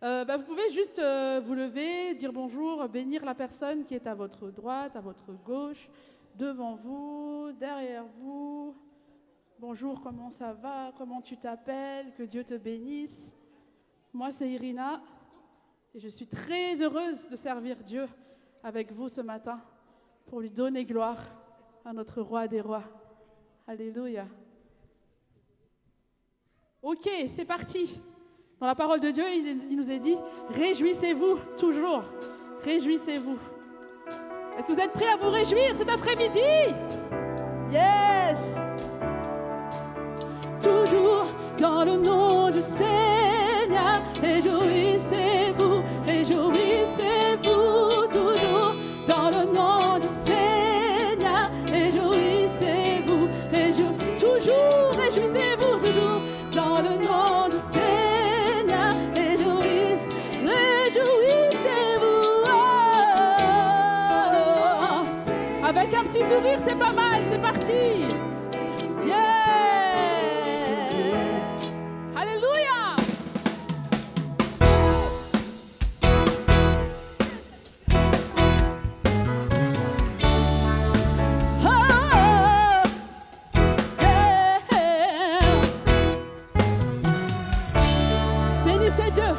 Vous pouvez juste vous lever, dire bonjour, bénir la personne qui est à votre droite, à votre gauche, devant vous, derrière vous. Bonjour, comment ça va? Comment tu t'appelles? Que Dieu te bénisse. Moi, c'est Irina et je suis très heureuse de servir Dieu avec vous ce matin pour lui donner gloire à notre roi des rois. Alléluia. Ok, c'est parti. Dans la parole de Dieu, il nous est dit, réjouissez-vous toujours. Réjouissez-vous. Est-ce que vous êtes prêts à vous réjouir cet après-midi? Yes! Toujours dans le nom du Seigneur, réjouissez-vous, réjouissez-vous. Toujours dans le nom du Seigneur, réjouissez-vous, toujours réjouissez-vous, toujours dans le nom du Seigneur. Avec un petit sourire, c'est pas mal, c'est parti. Yeah! Alléluia! Oh, yeah. Bénissez Dieu.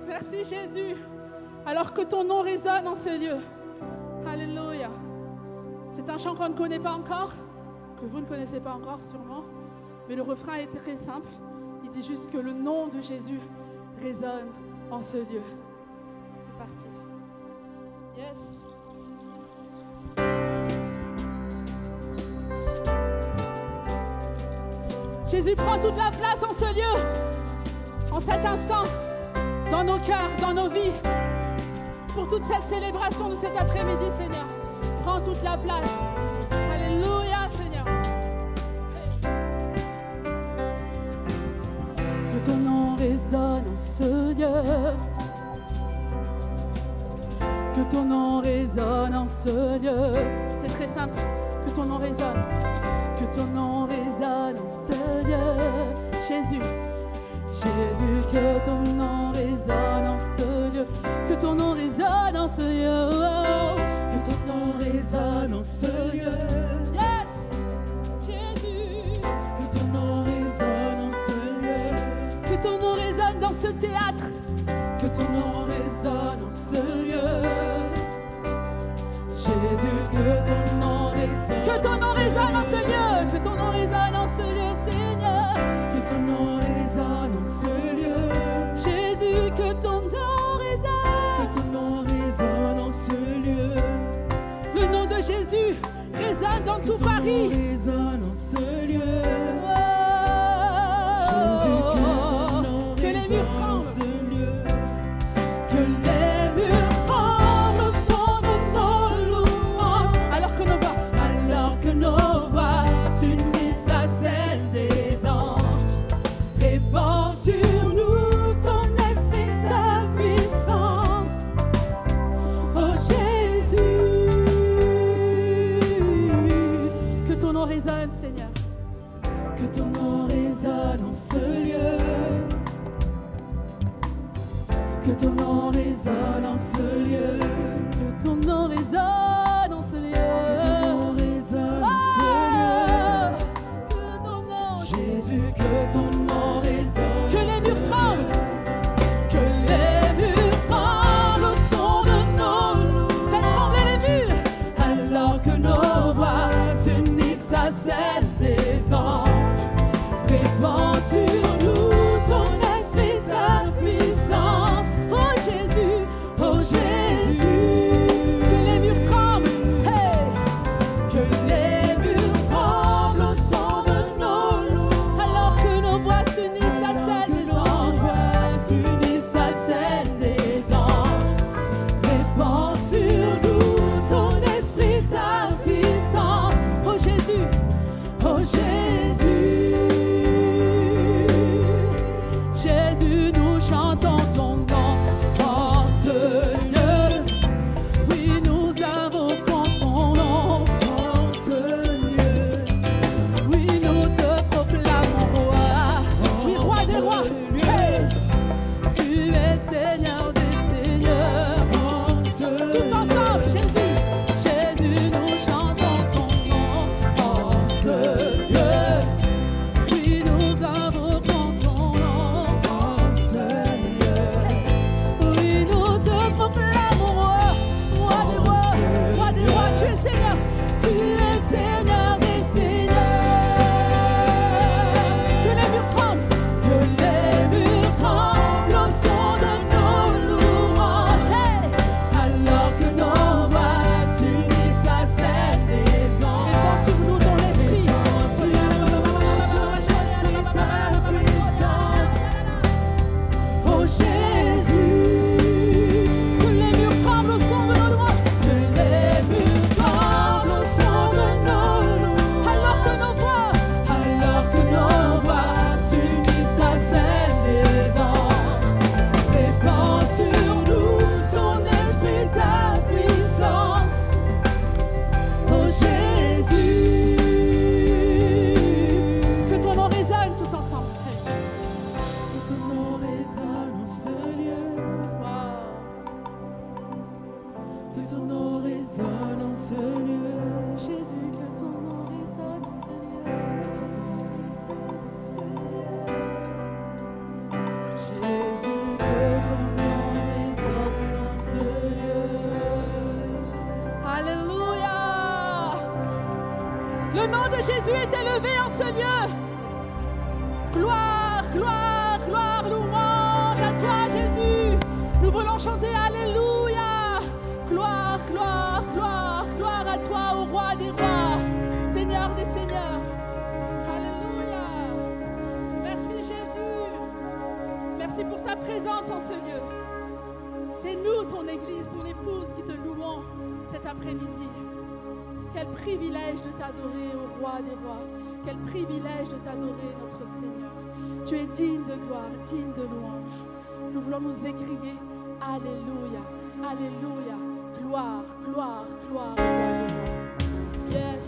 Merci Jésus. Alors que ton nom résonne en ce lieu. Alléluia. C'est un chant qu'on ne connaît pas encore, que vous ne connaissez pas encore sûrement, mais le refrain est très simple. Il dit juste que le nom de Jésus résonne en ce lieu. C'est parti. Yes. Jésus prend toute la place en ce lieu, en cet instant, dans nos cœurs, dans nos vies, pour toute cette célébration de cet après-midi, Seigneur. Prends toute la place. Alléluia, Seigneur. Que ton nom résonne en ce lieu. Que ton nom résonne en ce lieu. C'est très simple. Que ton nom résonne. Que ton nom résonne en ce lieu. Jésus. Jésus, que ton nom résonne en ce lieu. Que ton nom résonne en ce lieu. Que ton nom résonne en ce lieu. Yes. Jésus. Que ton nom résonne en ce lieu. Que ton nom résonne dans ce théâtre. Que ton nom résonne en ce lieu. Jésus, que ton nom résonne. Que ton nom résonne en ce lieu. Que ton nom résonne en ce lieu, Seigneur. Que ton nom résonne en ce lieu. Jésus, que ton nom résonne. Que ton nom résonne en ce lieu. Le nom de Jésus résonne dans tout Paris. Résonne en ce lieu. Oh, Jésus, que ton nom que les murs résonne en tremblent. ce lieu. Que les murs tremblent au son de nos louanges. Alors que nos voix, Alors que nos voix s'unissent à celles des anges, répand sur nous ton esprit, ta puissance, oh Jésus. que ton nom résonne, Seigneur. Que ton nom résonne en ce lieu. Que ton nom résonne en ce lieu. Que ton nom résonne en ce lieu. Que ton nom résonne en ce lieu. Que ton nom, Jésus, que ton nom résonne. que les murs tremblent. Que les murs tremblent au son de nos louanges. Faites trembler les murs. Alors que nos voix s'unissent à celles des anges, répand sur nous ton esprit, ta puissance, Oh Jésus, oh Jésus. que les murs tremblent. Hey, Que les murs tremblent au son de nos louanges. alors que nos voix s'unissent à Alors celles que des nos anges. voix s'unissent à celles des anges, répand sur nous ton esprit, ta puissance, Oh Jésus, oh Jésus. Jésus, nous chantons ton nom en ce lieu. Oui, nous invoquons ton nom. En ce lieu, Oui, nous te proclamons roi. Oui, roi des rois. Hey, tu es Seigneur des seigneurs. en ce Tous ensemble, Jésus. Jésus, nous chantons ton nom en ce lieu. Oui, nous invoquons ton nom. en ce lieu, Oui, nous te proclamons roi. Roi des rois. Roi des rois. Tu es Seigneur. Tu es Seigneur des seigneurs. Que les murs tremblent. que les murs tremblent au son de nos louanges. Hey, Alors que nos voix s'unissent à celles des anges, répand sur nous ton esprit. répand sur nous ton esprit, ta puissance, oh Jésus. Que les murs tremblent au son de nos louanges. Que les murs tremblent au son de nos louanges. Alors que nos voix, Alors que nos voix s'unissent à celles des anges, répand sur nous ton esprit, ta puissance, oh Jésus. que ton nom résonne tous ensemble. Hey. Que ton nom résonne en ce lieu. Wow. Que ton nom résonne en ce lieu. Jésus, que ton nom résonne en ce lieu. Jésus, que ton nom nom de Jésus est élevé en ce lieu. Gloire, gloire, gloire, louange à toi Jésus. Nous voulons chanter Alléluia. Gloire, gloire, gloire, gloire à toi, ô roi des rois, Seigneur des seigneurs. Alléluia. Merci Jésus. Merci pour ta présence en ce lieu. C'est nous, ton Église, ton épouse, qui te louons cet après-midi. Quel privilège de t'adorer, ô roi des rois. Quel privilège de t'adorer, notre Seigneur. Tu es digne de gloire, digne de louange. Nous voulons nous écrier Alléluia, Alléluia, gloire, gloire, gloire, au roi des rois. Yes.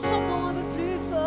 Chantons un peu plus fort.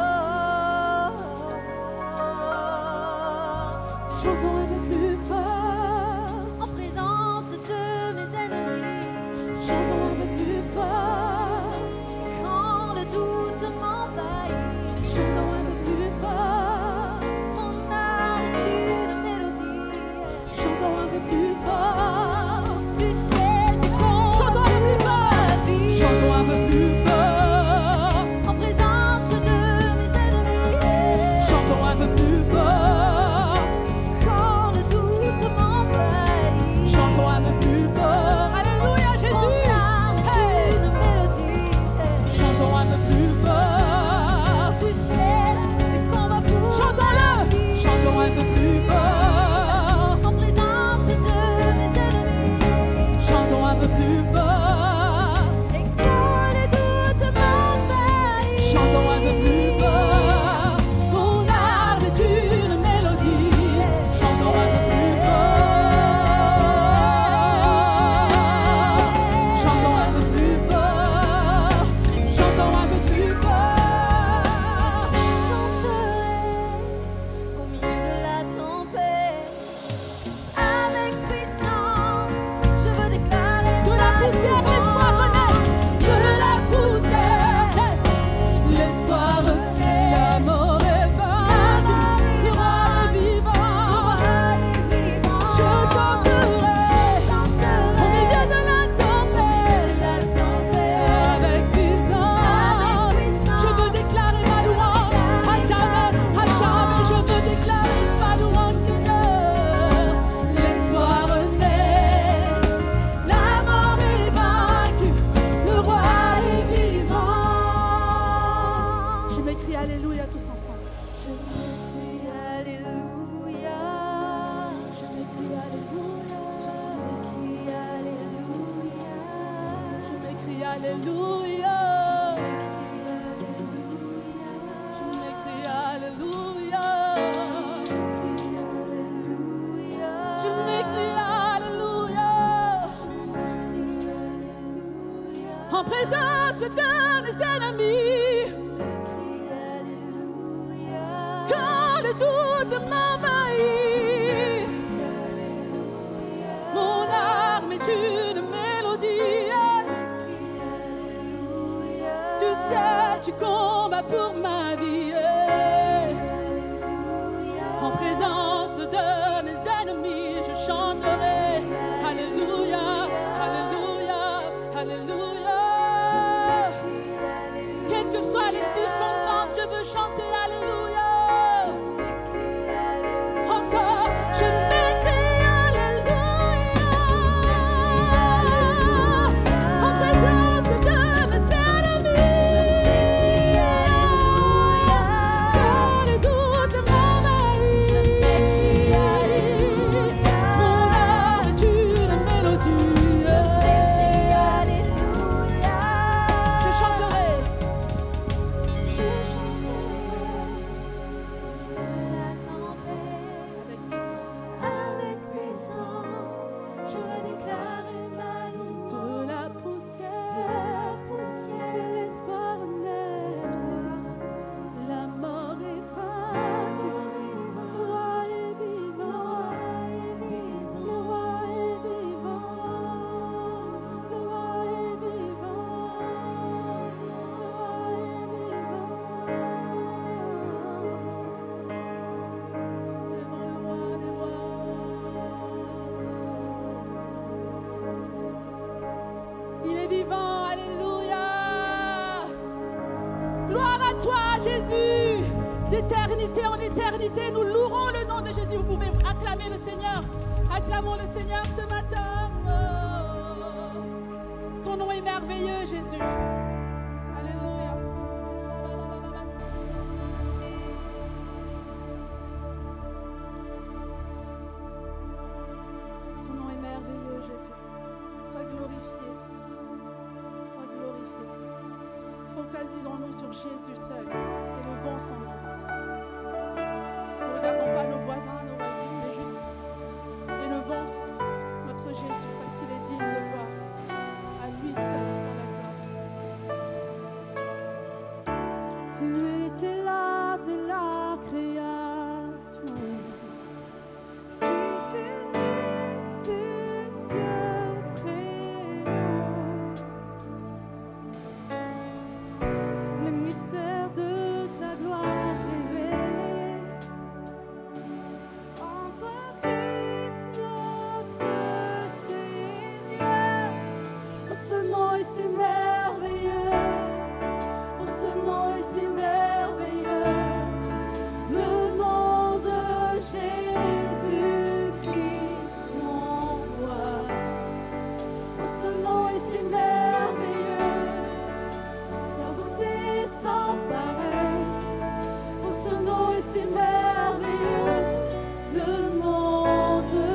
Alléluia. Je m'écris Alléluia. Je m'écris Alléluia. En présence de mes ennemis. Quand le doute m'envahit, mon arme est une mélodie. Tu sais, tu combats pour ma vie. En présence de mes ennemis, je chanterai Alléluia, Alléluia, Alléluia. Quelles que soient les circonstances, je veux chanter Alléluia. Encore, je m'écris Alléluia. En présence de mes ennemis, quand les doutes m'envahissent, mon âme est une mélodie. Je chanterai. Avec puissance, je déclare ma louange. De la poussière, l'espoir naît. La mort est vaincue, le roi est vivant. Le roi est vivant. Le roi est vivant. Il est vivant, alléluia. Gloire à toi, Jésus. D'éternité en éternité, nous louerons le nom de Jésus. Vous pouvez acclamer le Seigneur. Acclamons le Seigneur ce matin. Oh. Ton nom est merveilleux, Jésus. Alléluia. Ton nom est merveilleux, Jésus. Sois glorifié. Sois glorifié. Focalisons-nous sur Jésus seul et le bon son nom. Ne regardons pas nos voisins, nos voisines, mais juste élevons notre Jésus parce qu'il est digne de gloire. À lui seul soit la gloire. Tu étais là de la création, Fils unique du Dieu très haut. Les mystères de ta gloire révélés en toi, Christ notre Seigneur. Oh, ce nom est si merveilleux. Oh, ce nom est si merveilleux. Le nom de Jésus-Christ, mon roi. Oh, ce nom est si merveilleux. Sa beauté sans pareil. Oh, ce nom est si merveilleux. Le nom de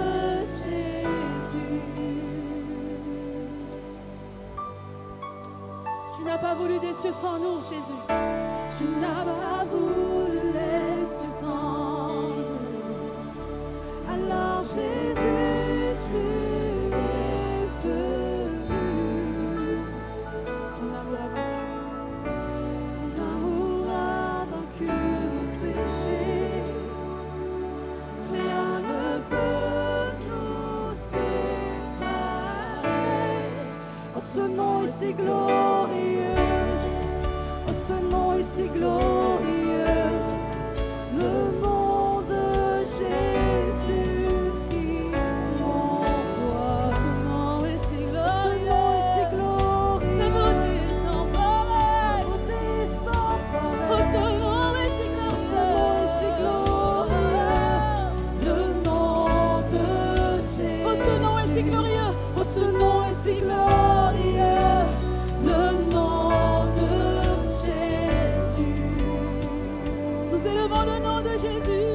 Jésus. Tu n'as pas voulu des cieux sans nous, Jésus. Tu n'as pas voulu les cieux sans nous. Alors Jésus, tu es venu. Ton amour a vaincu. Ton amour a vaincu mon péché. Rien ne peut nous séparer. Oh, ce nom est si glorieux. Oh, ce nom est si glorieux. Le nom de Jésus-Christ, mon roi. Ce nom est si Ce nom est si glorieux. Sa glorieux. beauté sans Sa pareil. beauté sans Oh, pareil. ce nom est si Oh, ce nom est si glorieux. Le nom de Jésus. Oh, ce nom est si glorieux. Oh, ce nom est si glorieux. Le nom de Jésus. Nous élevons le nom de Jésus.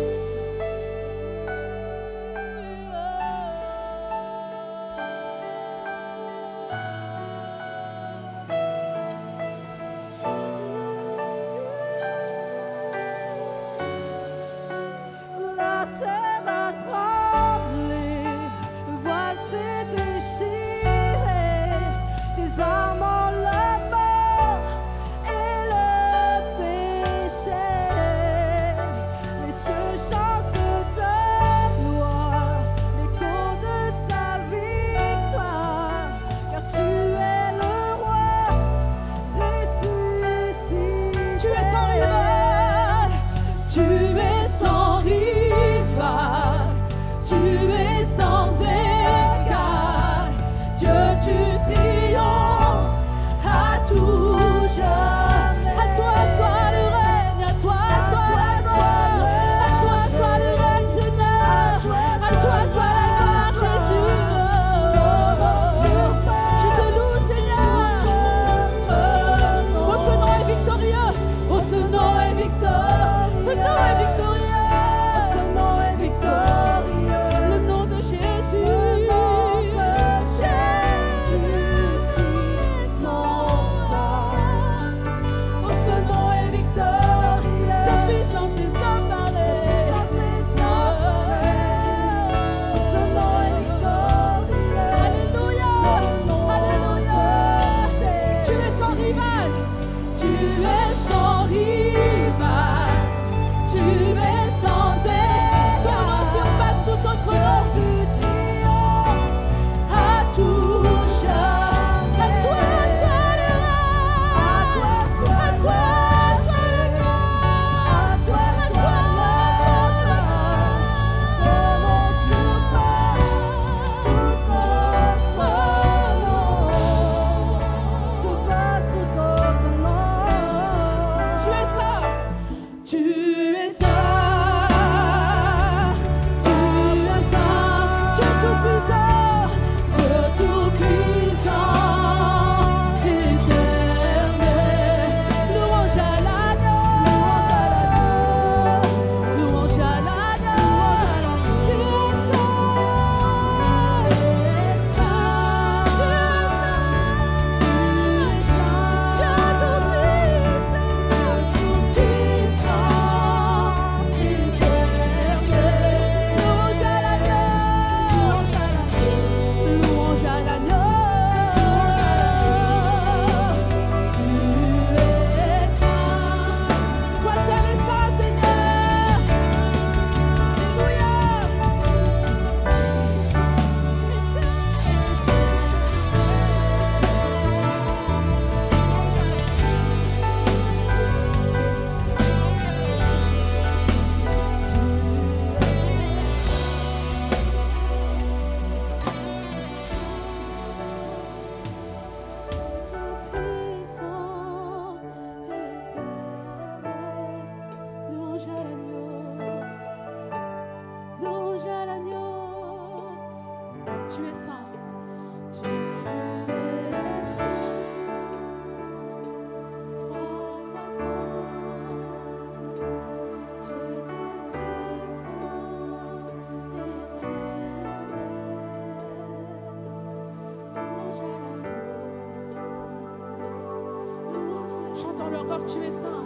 Chante-le encore, tu es saint.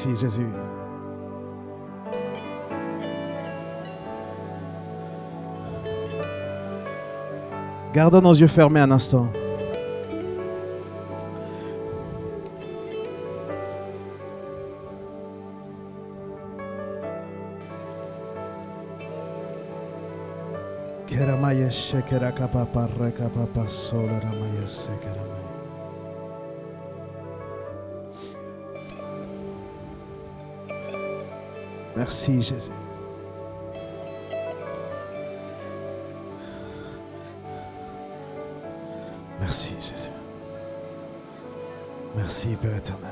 Merci Jésus. Gardons nos yeux fermés un instant. Merci Jésus. Merci Jésus. Merci Père éternel.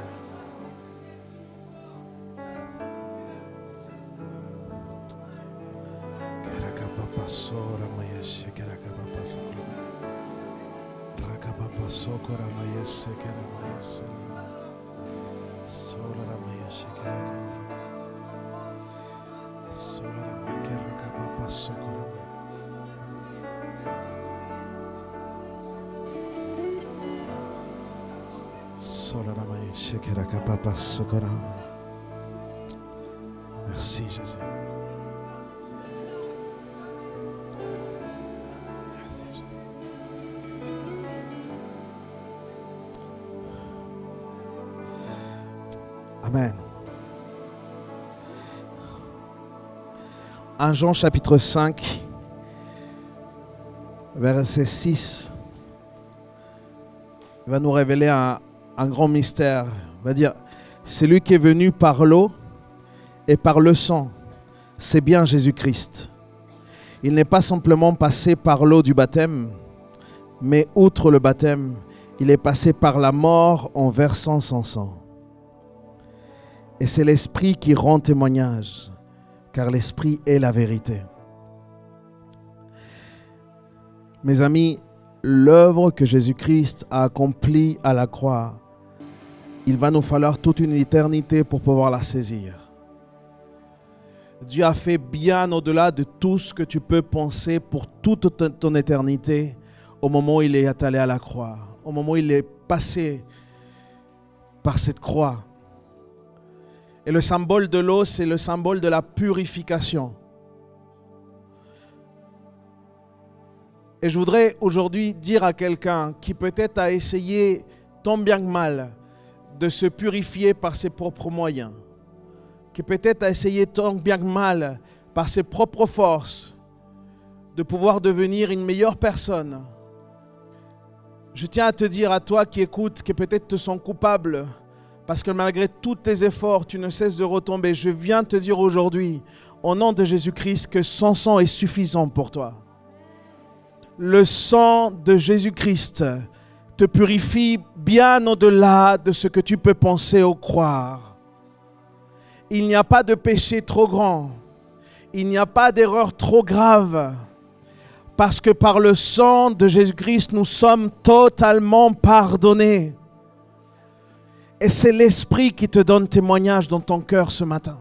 Merci Jésus. Merci Jésus. Amen. 1 Jean chapitre 5, verset 6, va nous révéler un grand mystère. Il va dire, c'est lui qui est venu par l'eau et par le sang. C'est bien Jésus-Christ. Il n'est pas simplement passé par l'eau du baptême, mais outre le baptême, il est passé par la mort en versant son sang. Et c'est l'Esprit qui rend témoignage, car l'Esprit est la vérité. Mes amis, l'œuvre que Jésus-Christ a accomplie à la croix, il va nous falloir toute une éternité pour pouvoir la saisir. Dieu a fait bien au-delà de tout ce que tu peux penser pour toute ton éternité au moment où il est allé à la croix, au moment où il est passé par cette croix. Et le symbole de l'eau, c'est le symbole de la purification. Et je voudrais aujourd'hui dire à quelqu'un qui peut-être a essayé tant bien que mal de se purifier par ses propres moyens, qui peut-être a essayé tant bien que mal par ses propres forces de pouvoir devenir une meilleure personne. Je tiens à te dire à toi qui écoutes, qui peut-être te sens coupable, parce que malgré tous tes efforts, tu ne cesses de retomber. Je viens te dire aujourd'hui, au nom de Jésus-Christ, que son sang est suffisant pour toi. Le sang de Jésus-Christ te purifie bien au-delà de ce que tu peux penser ou croire. Il n'y a pas de péché trop grand. Il n'y a pas d'erreur trop grave. Parce que par le sang de Jésus-Christ, nous sommes totalement pardonnés. Et c'est l'Esprit qui te donne témoignage dans ton cœur ce matin.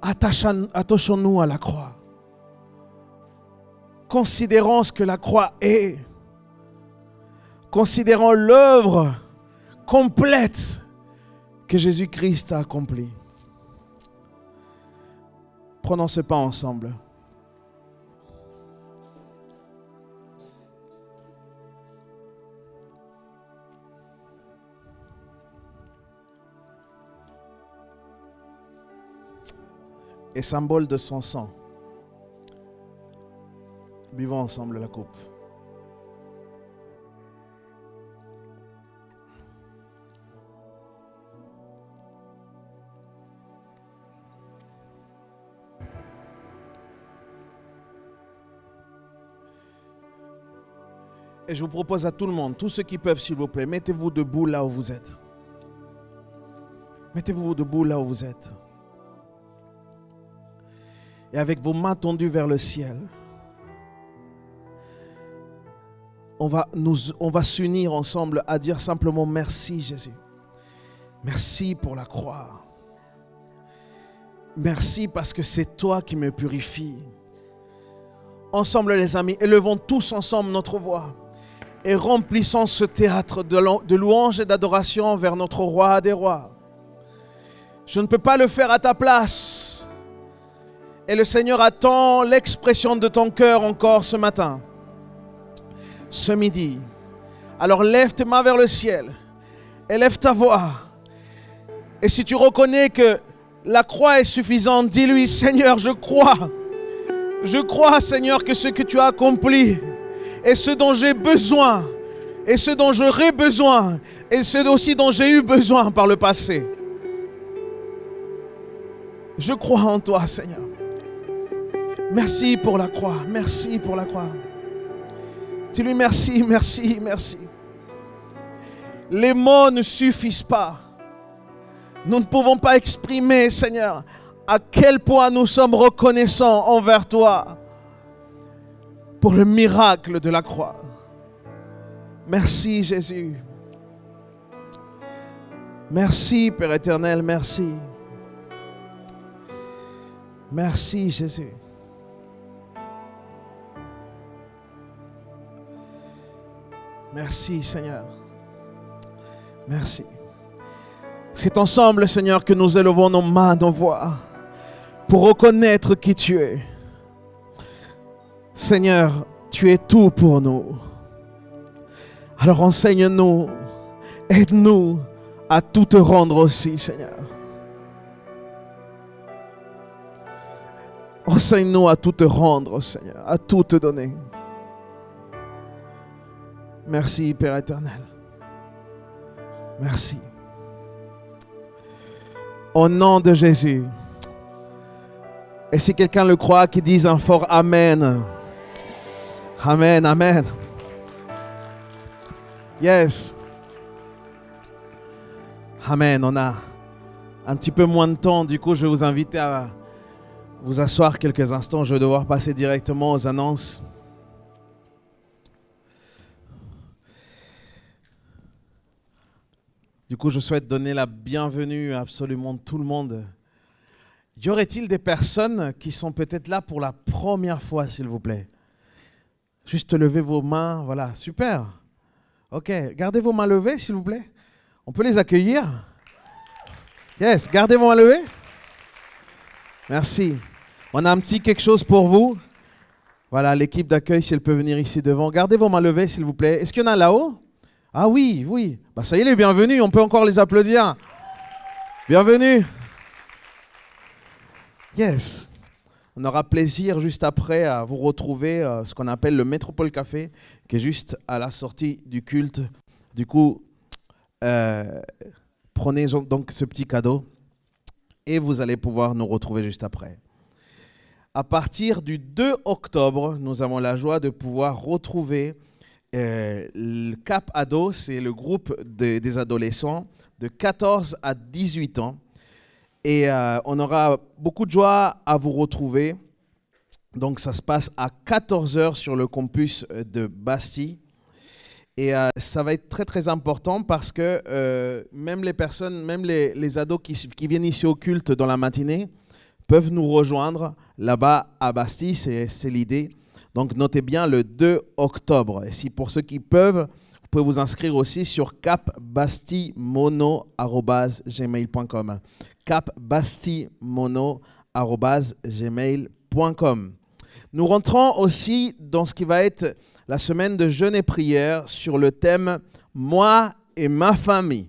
Attachons-nous à la croix. Considérons ce que la croix est. Considérons l'œuvre complète que Jésus-Christ a accomplie. Prenons ce pas ensemble. Et symbole de son sang, buvons ensemble la coupe. Et je vous propose à tout le monde, tous ceux qui peuvent, s'il vous plaît, mettez-vous debout là où vous êtes. Mettez-vous debout là où vous êtes. Et avec vos mains tendues vers le ciel, on va s'unir ensemble à dire simplement merci Jésus. Merci pour la croix. Merci parce que c'est toi qui me purifies. Ensemble les amis, élevons tous ensemble notre voix et remplissons ce théâtre de louange et d'adoration vers notre roi des rois. Je ne peux pas le faire à ta place. Et le Seigneur attend l'expression de ton cœur encore ce matin, ce midi. Alors lève tes mains vers le ciel, élève ta voix. Et si tu reconnais que la croix est suffisante, dis-lui, Seigneur, je crois. Je crois, Seigneur, que ce que tu as accompli est ce dont j'ai besoin, et ce dont j'aurai besoin, et ce aussi dont j'ai eu besoin par le passé. Je crois en toi, Seigneur. Merci pour la croix, merci pour la croix. Dis-lui merci, merci, merci. Les mots ne suffisent pas. Nous ne pouvons pas exprimer, Seigneur, à quel point nous sommes reconnaissants envers toi pour le miracle de la croix. Merci, Jésus. Merci, Père éternel, merci. Merci, Jésus. Merci, Seigneur. Merci. C'est ensemble, Seigneur, que nous élevons nos mains, nos voix, pour reconnaître qui tu es. Seigneur, tu es tout pour nous. Alors enseigne-nous, aide-nous à tout te rendre aussi, Seigneur. Enseigne-nous à tout te rendre, Seigneur, à tout te donner. Merci, Père éternel. Merci. Au nom de Jésus. Et si quelqu'un le croit, qu'il dise un fort Amen. Amen, Amen. Yes. Amen. On a un petit peu moins de temps. Du coup, je vais vous inviter à vous asseoir quelques instants. Je vais devoir passer directement aux annonces. Du coup, je souhaite donner la bienvenue à absolument tout le monde. Y aurait-il des personnes qui sont peut-être là pour la première fois, s'il vous plaît? Juste levez vos mains. Voilà, super. Ok, gardez vos mains levées, s'il vous plaît. On peut les accueillir? Yes, gardez vos mains levées. Merci. On a un petit quelque chose pour vous. Voilà, l'équipe d'accueil, si elle peut venir ici devant. Gardez vos mains levées, s'il vous plaît. Est-ce qu'il y en a là-haut? Ah oui, oui. Bah, ça y est, les bienvenus. On peut encore les applaudir. Bienvenue. Yes. On aura plaisir juste après à vous retrouver ce qu'on appelle le Métropole Café, qui est juste à la sortie du culte. Du coup, prenez donc ce petit cadeau et vous allez pouvoir nous retrouver juste après. À partir du 2 octobre, nous avons la joie de pouvoir retrouver le Cap Ado, c'est le groupe des adolescents de 14 à 18 ans. Et on aura beaucoup de joie à vous retrouver. Donc ça se passe à 14h sur le campus de Bastille. Et ça va être très très important parce que même les personnes, même les ados qui viennent ici au culte dans la matinée peuvent nous rejoindre là-bas à Bastille, c'est l'idée. Donc notez bien le 2 octobre. Et si pour ceux qui peuvent, vous pouvez vous inscrire aussi sur capbastillemono@gmail.com. capbastillemono@gmail.com. Nous rentrons aussi dans ce qui va être la semaine de jeûne et prière sur le thème « Moi et ma famille ».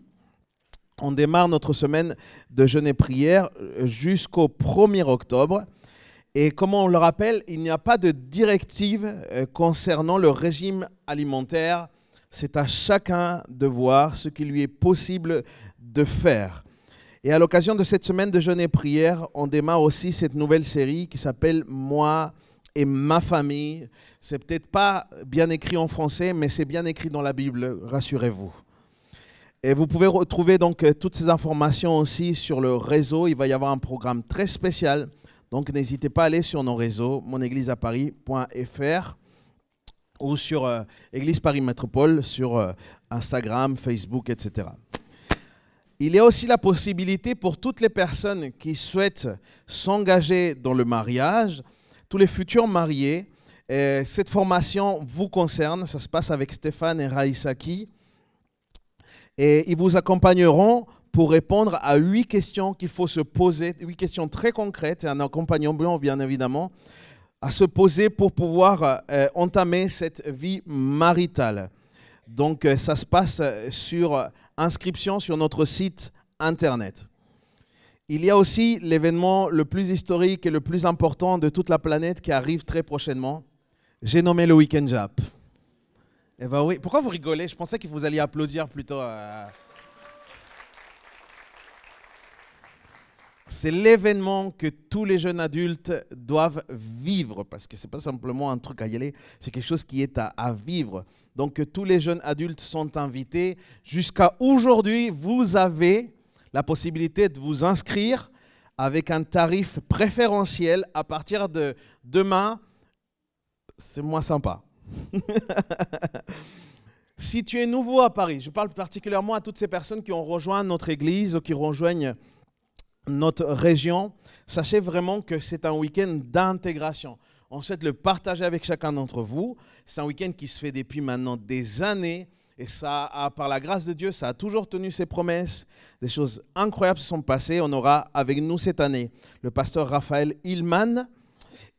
On démarre notre semaine de jeûne et prière jusqu'au 1er octobre. Et comme on le rappelle, il n'y a pas de directive concernant le régime alimentaire. C'est à chacun de voir ce qui lui est possible de faire. Et à l'occasion de cette semaine de jeûne et prière, on démarre aussi cette nouvelle série qui s'appelle « Moi et ma famille ». C'est peut-être pas bien écrit en français, mais c'est bien écrit dans la Bible, rassurez-vous. Et vous pouvez retrouver donc toutes ces informations aussi sur le réseau. Il va y avoir un programme très spécial. Donc n'hésitez pas à aller sur nos réseaux, monégliseaparis.fr ou sur Église Paris Métropole, sur Instagram, Facebook, etc. Il y a aussi la possibilité pour toutes les personnes qui souhaitent s'engager dans le mariage, tous les futurs mariés. Cette formation vous concerne, ça se passe avec Stéphane et Raïsaki. Et ils vous accompagneront pour répondre à 8 questions qu'il faut se poser, 8 questions très concrètes et un accompagnement bien évidemment à se poser pour pouvoir entamer cette vie maritale. Donc ça se passe sur inscription sur notre site internet. Il y a aussi l'événement le plus historique et le plus important de toute la planète qui arrive très prochainement. J'ai nommé le Week-end Jap. Eh bien oui, pourquoi vous rigolez? Je pensais que vous alliez applaudir plutôt. C'est l'événement que tous les jeunes adultes doivent vivre, parce que ce n'est pas simplement un truc à y aller, c'est quelque chose qui est à vivre. Donc tous les jeunes adultes sont invités. Jusqu'à aujourd'hui, vous avez la possibilité de vous inscrire avec un tarif préférentiel. À partir de demain, c'est moins sympa. Si tu es nouveau à Paris, je parle particulièrement à toutes ces personnes qui ont rejoint notre église ou qui rejoignent notre région, sachez vraiment que c'est un week-end d'intégration. On souhaite le partager avec chacun d'entre vous. C'est un week-end qui se fait depuis maintenant des années et ça a, par la grâce de Dieu, ça a toujours tenu ses promesses. Des choses incroyables se sont passées. On aura avec nous cette année le pasteur Raphaël Hillman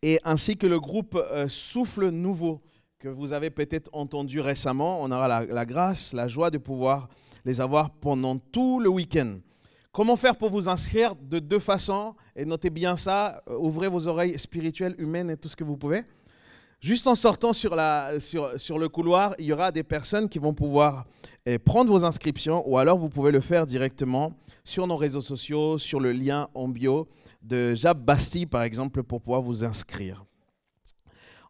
et ainsi que le groupe Souffle Nouveau que vous avez peut-être entendu récemment. On aura la grâce, la joie de pouvoir les avoir pendant tout le week-end. Comment faire pour vous inscrire? De 2 façons, et notez bien ça, ouvrez vos oreilles spirituelles, humaines et tout ce que vous pouvez. Juste en sortant sur le couloir, il y aura des personnes qui vont pouvoir prendre vos inscriptions ou alors vous pouvez le faire directement sur nos réseaux sociaux, sur le lien en bio de Jab Bastille par exemple pour pouvoir vous inscrire.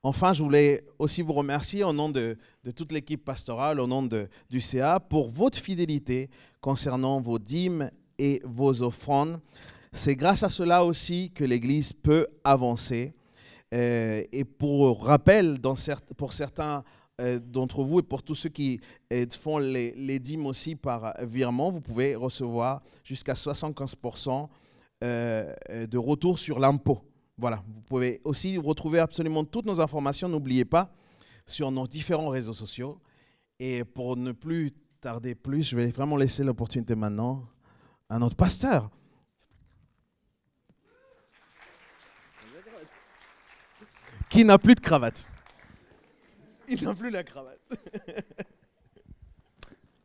Enfin, je voulais aussi vous remercier au nom de toute l'équipe pastorale, au nom du CA, pour votre fidélité concernant vos dîmes et vos offrandes. C'est grâce à cela aussi que l'Église peut avancer. Et pour rappel, pour certains d'entre vous et pour tous ceux qui font les dîmes aussi par virement, vous pouvez recevoir jusqu'à 75% de retour sur l'impôt. Voilà, vous pouvez aussi retrouver absolument toutes nos informations, n'oubliez pas, sur nos différents réseaux sociaux. Et pour ne plus tarder plus, je vais vraiment laisser l'opportunité maintenant à notre pasteur. qui n'a plus de cravate. Il n'a plus la cravate.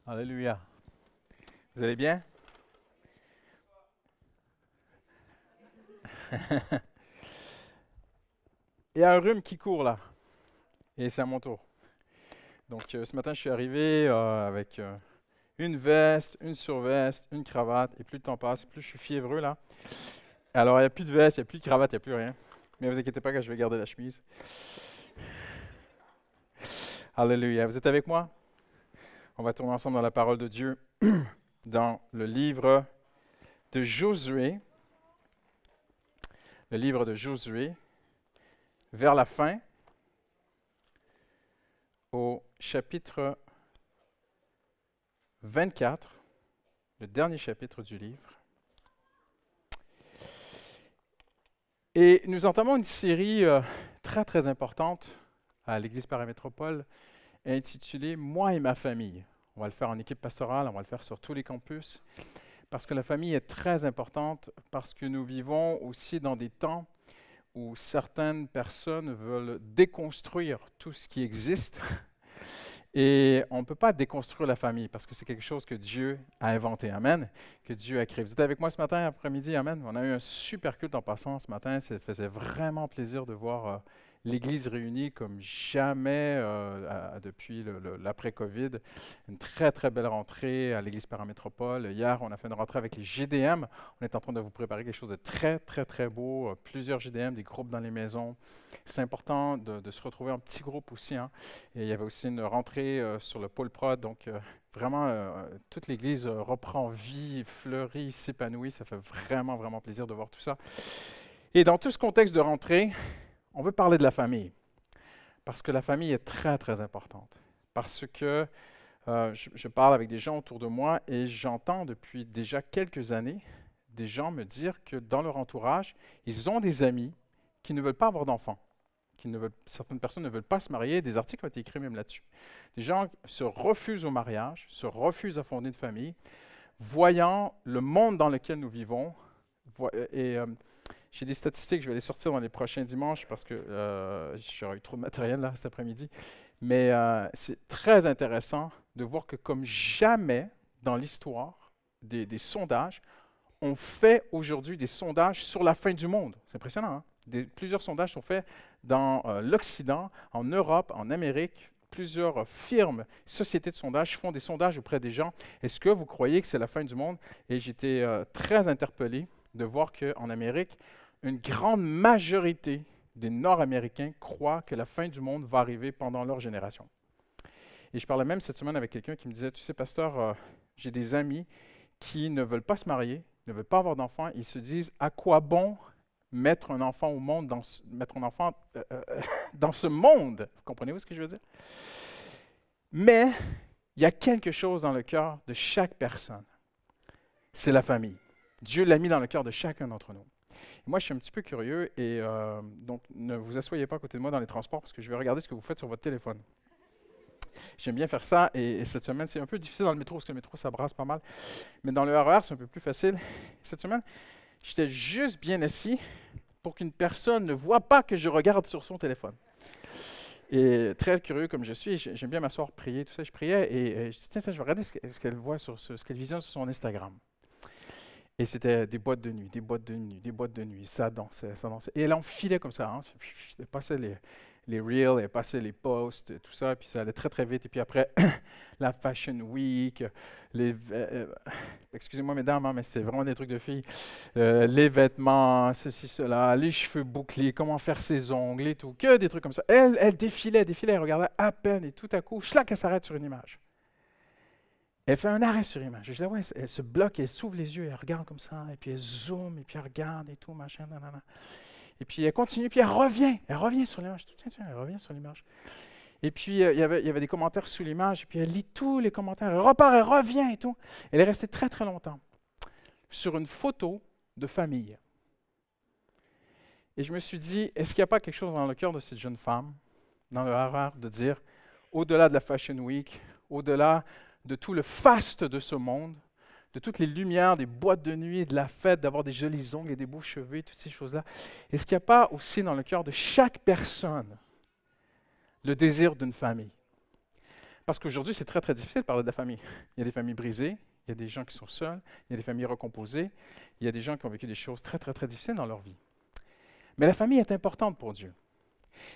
Alléluia. Vous allez bien? Il y a un rhume qui court là. Et c'est à mon tour. Donc ce matin, je suis arrivé avec une veste, une surveste, une cravate. Et plus le temps passe, plus je suis fiévreux là. Alors il n'y a plus de veste, il n'y a plus de cravate, il n'y a plus rien. Mais ne vous inquiétez pas que je vais garder la chemise. Alléluia. Vous êtes avec moi? On va tourner ensemble dans la parole de Dieu, dans le livre de Josué. Le livre de Josué, vers la fin, au chapitre 24, le dernier chapitre du livre. Et nous entamons une série très, très importante à l'Église Paramétropole, intitulée « Moi et ma famille ». On va le faire en équipe pastorale, on va le faire sur tous les campus, parce que la famille est très importante, parce que nous vivons aussi dans des temps où certaines personnes veulent déconstruire tout ce qui existe. Et on ne peut pas déconstruire la famille, parce que c'est quelque chose que Dieu a inventé, amen, que Dieu a créé. Vous êtes avec moi ce matin, après-midi, amen. On a eu un super culte en passant ce matin, ça faisait vraiment plaisir de voir l'Église réunie comme jamais depuis l'après-Covid. Une très, très belle rentrée à l'Église Paramétropole. Hier, on a fait une rentrée avec les GDM. On est en train de vous préparer quelque chose de très, très, très beau. Plusieurs GDM, des groupes dans les maisons. C'est important de se retrouver en petits groupes aussi. Hein. Et il y avait aussi une rentrée sur le pôle prod. Donc, vraiment, toute l'Église reprend vie, fleurit, s'épanouit. Ça fait vraiment, vraiment plaisir de voir tout ça. Et dans tout ce contexte de rentrée, on veut parler de la famille, parce que la famille est très, très importante. Parce que je parle avec des gens autour de moi et j'entends depuis déjà quelques années des gens me dire que dans leur entourage, ils ont des amis qui ne veulent pas avoir d'enfants. Certaines personnes ne veulent pas se marier. Des articles ont été écrits même là-dessus. Des gens se refusent au mariage, se refusent à fonder une famille, voyant le monde dans lequel nous vivons. J'ai des statistiques, je vais les sortir dans les prochains dimanches parce que j'aurais eu trop de matériel là cet après-midi. Mais c'est très intéressant de voir que comme jamais dans l'histoire des sondages, on fait aujourd'hui des sondages sur la fin du monde. C'est impressionnant, hein? Plusieurs sondages sont faits dans l'Occident, en Europe, en Amérique. Plusieurs firmes, sociétés de sondage font des sondages auprès des gens. Est-ce que vous croyez que c'est la fin du monde? Et j'étais très interpellé de voir qu'en Amérique, une grande majorité des Nord-Américains croient que la fin du monde va arriver pendant leur génération. Et je parlais même cette semaine avec quelqu'un qui me disait, tu sais, pasteur, j'ai des amis qui ne veulent pas se marier, ne veulent pas avoir d'enfants. Ils se disent, à quoi bon mettre un enfant au monde, mettre un enfant dans ce monde? Vous comprenez-vous ce que je veux dire? Mais il y a quelque chose dans le cœur de chaque personne. C'est la famille. Dieu l'a mis dans le cœur de chacun d'entre nous. Et moi, je suis un petit peu curieux et donc ne vous asseyez pas à côté de moi dans les transports parce que je vais regarder ce que vous faites sur votre téléphone. J'aime bien faire ça et cette semaine, c'est un peu difficile dans le métro parce que le métro, ça brasse pas mal. Mais dans le RER, c'est un peu plus facile. Cette semaine, j'étais juste bien assis pour qu'une personne ne voit pas que je regarde sur son téléphone. Et très curieux comme je suis, j'aime bien m'asseoir, prier, tout ça. Je priais et je dis, tiens, je vais regarder ce qu'elle voit, ce qu'elle visionne sur son Instagram. Et c'était des boîtes de nuit, des boîtes de nuit, des boîtes de nuit. Ça dansait, ça dansait. Et elle enfilait comme ça. Hein. Elle passait les reels, elle passait les posts, tout ça. Puis ça allait très, très vite. Et puis après, la Fashion Week, excusez-moi mesdames, hein, mais c'est vraiment des trucs de filles. Les vêtements, ceci, cela, les cheveux bouclés, comment faire ses ongles et tout. Que des trucs comme ça. Elle défilait, elle regardait à peine. Et tout à coup, elle s'arrête sur une image. Elle fait un arrêt sur image. Je la vois, elle se bloque, elle s'ouvre les yeux, elle regarde comme ça, et puis elle zoome, et puis elle regarde et tout, machin, nanana. Et puis elle continue, puis elle revient sur l'image. Tiens, elle revient sur l'image. Et puis il y avait des commentaires sous l'image, et puis elle lit tous les commentaires, elle repart, elle revient et tout. Elle est restée très très longtemps sur une photo de famille. Et je me suis dit, est-ce qu'il n'y a pas quelque chose dans le cœur de cette jeune femme, dans le RER, de dire, au-delà de la Fashion Week, au-delà de tout le faste de ce monde, de toutes les lumières, des boîtes de nuit, de la fête, d'avoir des jolis ongles et des beaux cheveux, et toutes ces choses-là, est-ce qu'il n'y a pas aussi dans le cœur de chaque personne le désir d'une famille? Parce qu'aujourd'hui, c'est très, très difficile de parler de la famille. Il y a des familles brisées, il y a des gens qui sont seuls, il y a des familles recomposées, il y a des gens qui ont vécu des choses très, très, très difficiles dans leur vie. Mais la famille est importante pour Dieu.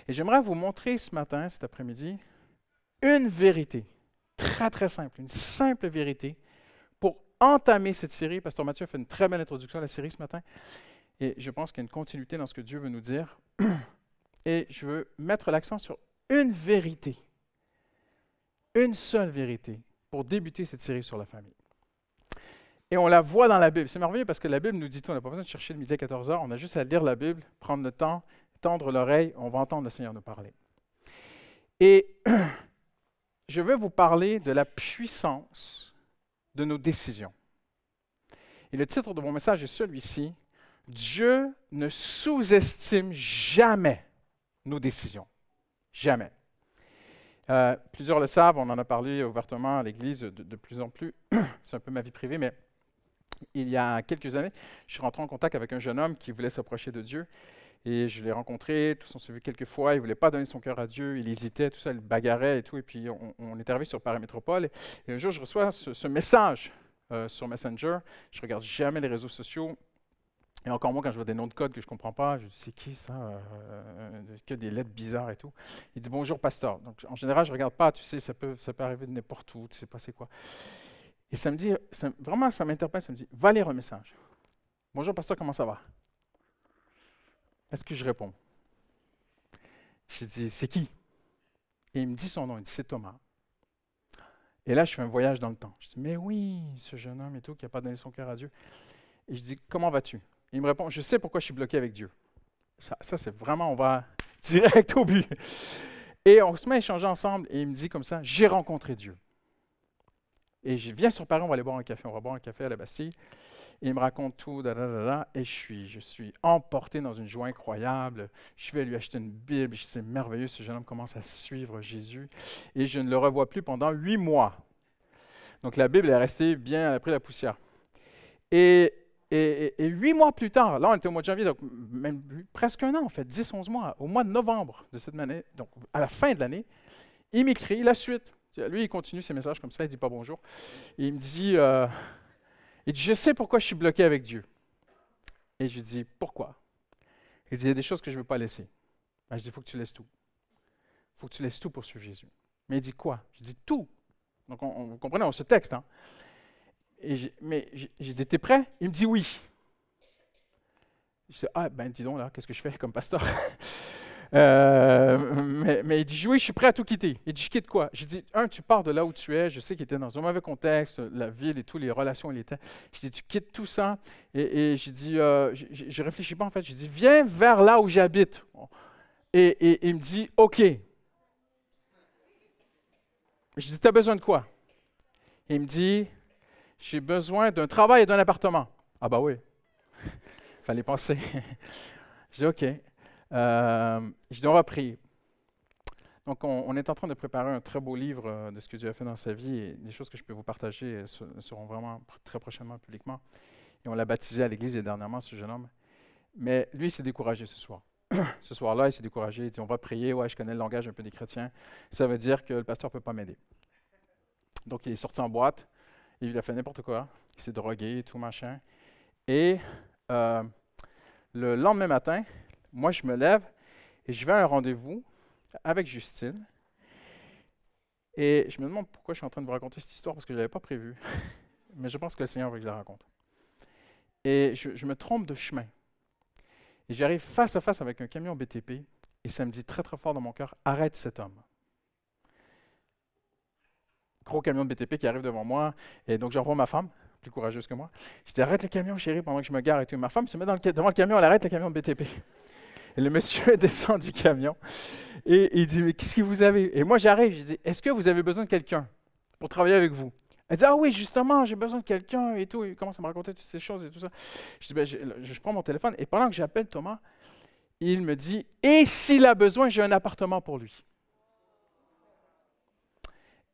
Et j'aimerais vous montrer ce matin, cet après-midi, une vérité très, très simple, une simple vérité pour entamer cette série. Pasteur Mathieu a fait une très belle introduction à la série ce matin et je pense qu'il y a une continuité dans ce que Dieu veut nous dire. Et je veux mettre l'accent sur une vérité, une seule vérité pour débuter cette série sur la famille. Et on la voit dans la Bible. C'est merveilleux parce que la Bible nous dit tout. On n'a pas besoin de chercher le midi à 14h. On a juste à lire la Bible, prendre le temps, tendre l'oreille. On va entendre le Seigneur nous parler. Et je veux vous parler de la puissance de nos décisions. Et le titre de mon message est celui-ci. Dieu ne sous-estime jamais nos décisions. Jamais. Plusieurs le savent, on en a parlé ouvertement à l'Église de plus en plus. C'est un peu ma vie privée, mais il y a quelques années, je suis rentré en contact avec un jeune homme qui voulait s'approcher de Dieu. Et je l'ai rencontré, tous on s'est vu quelques fois, il ne voulait pas donner son cœur à Dieu, il hésitait, tout ça, il bagarrait et tout. Et puis on est arrivé sur Paris Métropole. Et un jour, je reçois ce message sur Messenger. Je ne regarde jamais les réseaux sociaux. Et encore moins quand je vois des noms de code que je ne comprends pas. Je dis, c'est qui ça? Que des lettres bizarres et tout. Il dit, bonjour pasteur. Donc en général, je ne regarde pas, tu sais, ça peut arriver de n'importe où, tu ne sais pas c'est quoi. Et ça me dit, vraiment, ça m'interpelle, ça me dit, va lire un message. Bonjour pasteur, comment ça va? Est-ce que je réponds? Je dis, c'est qui? Et il me dit son nom, il dit, c'est Thomas. Et là, je fais un voyage dans le temps. Je dis, mais oui, ce jeune homme et tout, qui n'a pas donné son cœur à Dieu. Et je dis, comment vas-tu? Il me répond, je sais pourquoi je suis bloqué avec Dieu. Ça c'est vraiment, on va direct au but. Et on se met à échanger ensemble et il me dit comme ça, j'ai rencontré Dieu. Et je viens sur Paris, on va aller boire un café. On va boire un café à la Bastille. Et il me raconte tout, et je suis emporté dans une joie incroyable. Je vais lui acheter une Bible, c'est merveilleux, ce jeune homme commence à suivre Jésus. Et je ne le revois plus pendant 8 mois. Donc la Bible est restée bien, elle a pris la poussière. Et 8 mois plus tard, là on était au mois de janvier, donc même presque un an en fait, 10-11 mois, au mois de novembre de cette année, donc à la fin de l'année, il m'écrit la suite. Lui, il continue ses messages comme ça, il ne dit pas bonjour. Et il me dit... Il dit, je sais pourquoi je suis bloqué avec Dieu. Et je lui dis, pourquoi? Il dit, il y a des choses que je ne veux pas laisser. Ben, je dis, il faut que tu laisses tout. Il faut que tu laisses tout pour suivre Jésus. Mais il dit, quoi? Je dis, tout. Donc, vous comprenez, on se texte. Hein? Et j'ai dit, t'es prêt? Il me dit, oui. Je dis, ah, ben dis donc, là, qu'est-ce que je fais comme pasteur? Mais il dit, oui, je suis prêt à tout quitter. Il dit, je quitte quoi? J'ai dit, tu pars de là où tu es. Je sais qu'il était dans un mauvais contexte, la ville et tout, les relations, il était. Je dis, tu quittes tout ça. Et j'ai dit, je réfléchis pas en fait. J'ai dit, viens vers là où j'habite. Et il me dit, OK. Je dis, tu as besoin de quoi? Et il me dit, j'ai besoin d'un travail et d'un appartement. Ah bah oui. Fallait penser. Je dis, OK. Je dis, on va prier. Donc, on est en train de préparer un très beau livre de ce que Dieu a fait dans sa vie et des choses que je peux vous partager seront vraiment très prochainement publiquement. Et on l'a baptisé à l'église dernièrement, ce jeune homme. Mais lui, il s'est découragé ce soir. Ce soir-là, il s'est découragé. Il dit, on va prier. Ouais, je connais le langage un peu des chrétiens. Ça veut dire que le pasteur ne peut pas m'aider. Donc, il est sorti en boîte. Il a fait n'importe quoi. Il s'est drogué, tout machin. Et le lendemain matin, moi, je me lève et je vais à un rendez-vous avec Justine. Et je me demande pourquoi je suis en train de vous raconter cette histoire, parce que je ne l'avais pas prévu. Mais je pense que le Seigneur veut que je la raconte. Et je me trompe de chemin. Et j'arrive face à face avec un camion BTP et ça me dit très très fort dans mon cœur, arrête cet homme. Gros camion de BTP qui arrive devant moi. Et donc j'envoie ma femme, plus courageuse que moi. Je dis, arrête le camion chérie pendant que je me gare et tout. Ma femme se met devant le camion, elle arrête le camion de BTP. Et le monsieur descend du camion et il dit, mais qu'est-ce que vous avez? Et moi, j'arrive, je dis, est-ce que vous avez besoin de quelqu'un pour travailler avec vous? Elle dit, ah oui, justement, j'ai besoin de quelqu'un et tout. Il commence à me raconter toutes ces choses et tout ça. Je dis, ben, je prends mon téléphone et pendant que j'appelle Thomas, il me dit, et s'il a besoin, j'ai un appartement pour lui.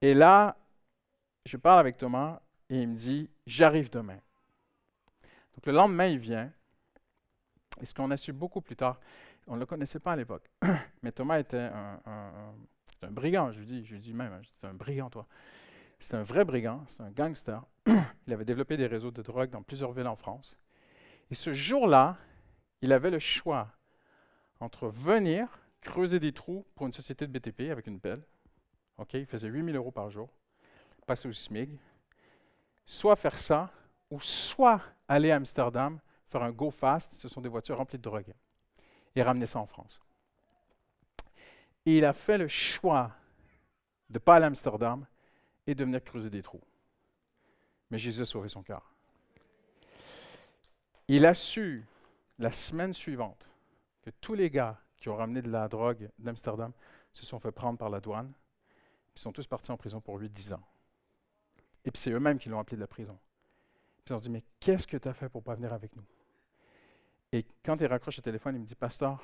Et là, je parle avec Thomas et il me dit, j'arrive demain. Donc le lendemain, il vient. Et ce qu'on a su beaucoup plus tard, on ne le connaissait pas à l'époque, mais Thomas était un brigand, je lui dis même, c'est un brigand, toi. C'est un vrai brigand, c'est un gangster. Il avait développé des réseaux de drogue dans plusieurs villes en France. Et ce jour-là, il avait le choix entre venir creuser des trous pour une société de BTP avec une pelle. OK, il faisait 8 000 € par jour, passer au SMIG. Soit faire ça, ou soit aller à Amsterdam, faire un go fast, ce sont des voitures remplies de drogue, et ramener ça en France. Et il a fait le choix de ne pas aller à Amsterdam et de venir creuser des trous. Mais Jésus a sauvé son cœur. Il a su, la semaine suivante, que tous les gars qui ont ramené de la drogue d'Amsterdam se sont fait prendre par la douane, puis sont tous partis en prison pour 8-10 ans. Et puis c'est eux-mêmes qui l'ont appelé de la prison. Puis ils ont dit, mais qu'est-ce que tu as fait pour ne pas venir avec nous? Et quand il raccroche le téléphone, il me dit, Pasteur,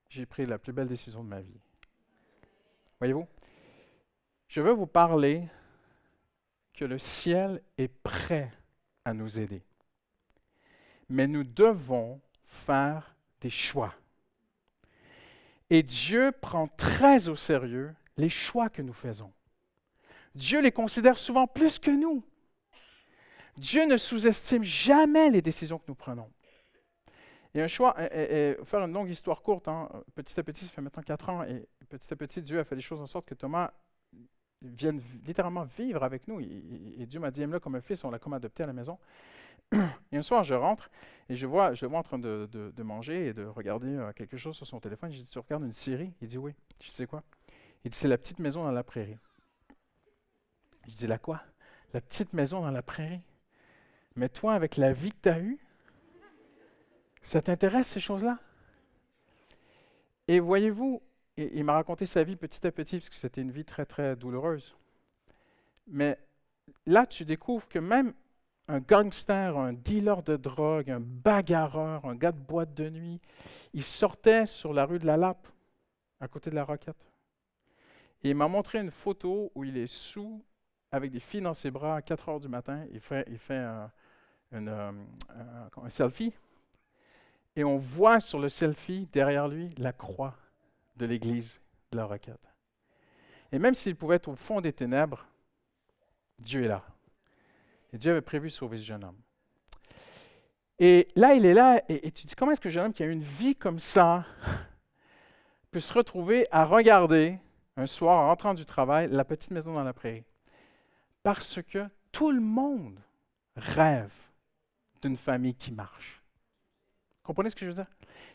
j'ai pris la plus belle décision de ma vie. Voyez-vous? Je veux vous parler que le ciel est prêt à nous aider. Mais nous devons faire des choix. Et Dieu prend très au sérieux les choix que nous faisons. Dieu les considère souvent plus que nous. Dieu ne sous-estime jamais les décisions que nous prenons. Et un choix, faire une longue histoire courte, petit à petit, ça fait maintenant 4 ans, et petit à petit, Dieu a fait des choses en sorte que Thomas vienne littéralement vivre avec nous. Et Dieu m'a dit, aime-le comme un fils, on l'a comme adopté à la maison. Et un soir, je rentre et je le vois en train de manger et de regarder quelque chose sur son téléphone. Je dis, tu regardes une série? Il dit, oui. Je dis, c'est quoi? Il dit, c'est La petite maison dans la prairie. Je dis, la quoi? La petite maison dans la prairie. Mais toi, avec la vie que tu as eue, ça t'intéresse ces choses-là? Et voyez-vous, il m'a raconté sa vie petit à petit, parce que c'était une vie très, très douloureuse. Mais là, tu découvres que même un gangster, un dealer de drogue, un bagarreur, un gars de boîte de nuit, il sortait sur la rue de la Lappe, à côté de la Roquette. Et il m'a montré une photo où il est sous, avec des filles dans ses bras, à 4 heures du matin. Il fait un selfie. Et on voit sur le selfie, derrière lui, la croix de l'église de la Roquette. Et même s'il pouvait être au fond des ténèbres, Dieu est là. Et Dieu avait prévu sauver ce jeune homme. Et là, il est là, et tu dis, comment est-ce que un jeune homme qui a une vie comme ça peut se retrouver à regarder, un soir, en rentrant du travail, La petite maison dans la prairie? Parce que tout le monde rêve d'une famille qui marche. Comprenez ce que je veux dire?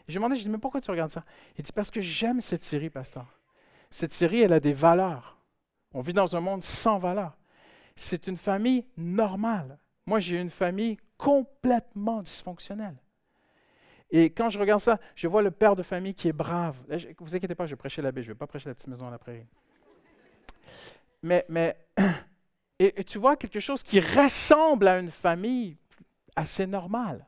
Et je lui ai demandé, je dis, mais pourquoi tu regardes ça? Il dit, parce que j'aime cette série, pasteur. Cette série, elle a des valeurs. On vit dans un monde sans valeurs. C'est une famille normale. Moi, j'ai une famille complètement dysfonctionnelle. Et quand je regarde ça, je vois le père de famille qui est brave. Là, vous inquiétez pas, je vais prêcher l'abbé, je ne vais pas prêcher La petite maison à la prairie. Et tu vois quelque chose qui ressemble à une famille assez normale.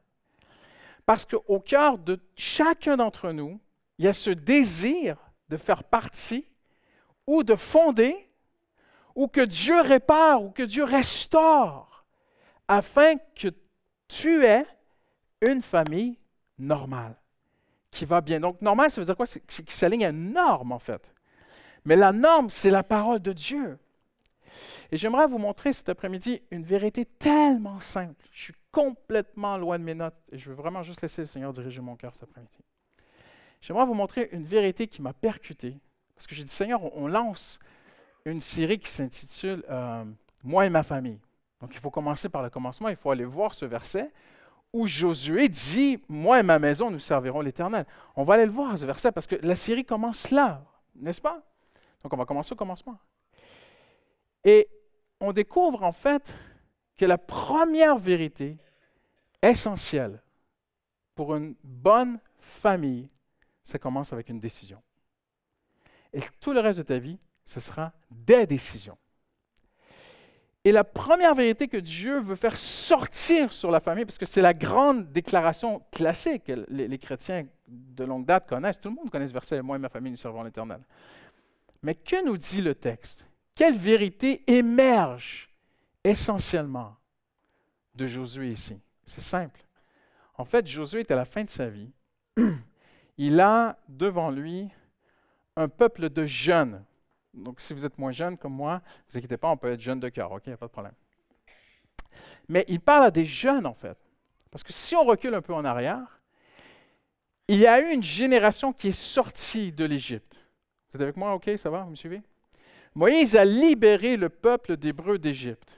Parce qu'au cœur de chacun d'entre nous, il y a ce désir de faire partie ou de fonder ou que Dieu répare ou que Dieu restaure afin que tu aies une famille normale qui va bien. Donc, normal, ça veut dire quoi? C'est qui s'aligne à une norme, en fait. Mais la norme, c'est la parole de Dieu. Et j'aimerais vous montrer cet après-midi une vérité tellement simple. Je suis complètement loin de mes notes et je veux vraiment juste laisser le Seigneur diriger mon cœur cet après-midi. J'aimerais vous montrer une vérité qui m'a percuté. Parce que j'ai dit, Seigneur, on lance une série qui s'intitule « Moi et ma famille ». Donc, il faut commencer par le commencement. Il faut aller voir ce verset où Josué dit « Moi et ma maison, nous servirons l'Éternel ». On va aller le voir, ce verset, parce que la série commence là, n'est-ce pas? Donc, on va commencer au commencement. Et on découvre en fait que la première vérité essentielle pour une bonne famille, ça commence avec une décision. Et tout le reste de ta vie, ce sera des décisions. Et la première vérité que Dieu veut faire sortir sur la famille, parce que c'est la grande déclaration classique que les chrétiens de longue date connaissent, tout le monde connaît ce verset, « Moi et ma famille, nous servirons l'Éternel ». Mais que nous dit le texte? Quelle vérité émerge essentiellement de Josué ici? C'est simple. En fait, Josué est à la fin de sa vie. Il a devant lui un peuple de jeunes. Donc, si vous êtes moins jeune comme moi, ne vous inquiétez pas, on peut être jeune de cœur, OK? Il n'y a pas de problème. Mais il parle à des jeunes, en fait. Parce que si on recule un peu en arrière, il y a eu une génération qui est sortie de l'Égypte. Vous êtes avec moi? OK, ça va? Vous me suivez? Moïse a libéré le peuple d'Hébreux d'Égypte.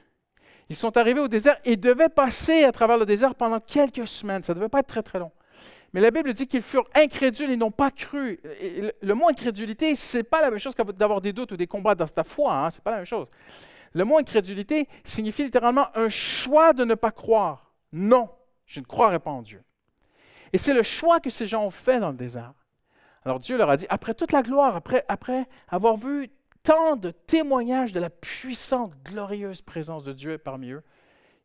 Ils sont arrivés au désert et devaient passer à travers le désert pendant quelques semaines. Ça ne devait pas être très, très long. Mais la Bible dit qu'ils furent incrédules et n'ont pas cru. Et le mot incrédulité, ce n'est pas la même chose que d'avoir des doutes ou des combats dans ta foi. Hein? Ce n'est pas la même chose. Le mot incrédulité signifie littéralement un choix de ne pas croire. Non, je ne croirai pas en Dieu. Et c'est le choix que ces gens ont fait dans le désert. Alors Dieu leur a dit, après toute la gloire, après avoir vu tant de témoignages de la puissante, glorieuse présence de Dieu parmi eux,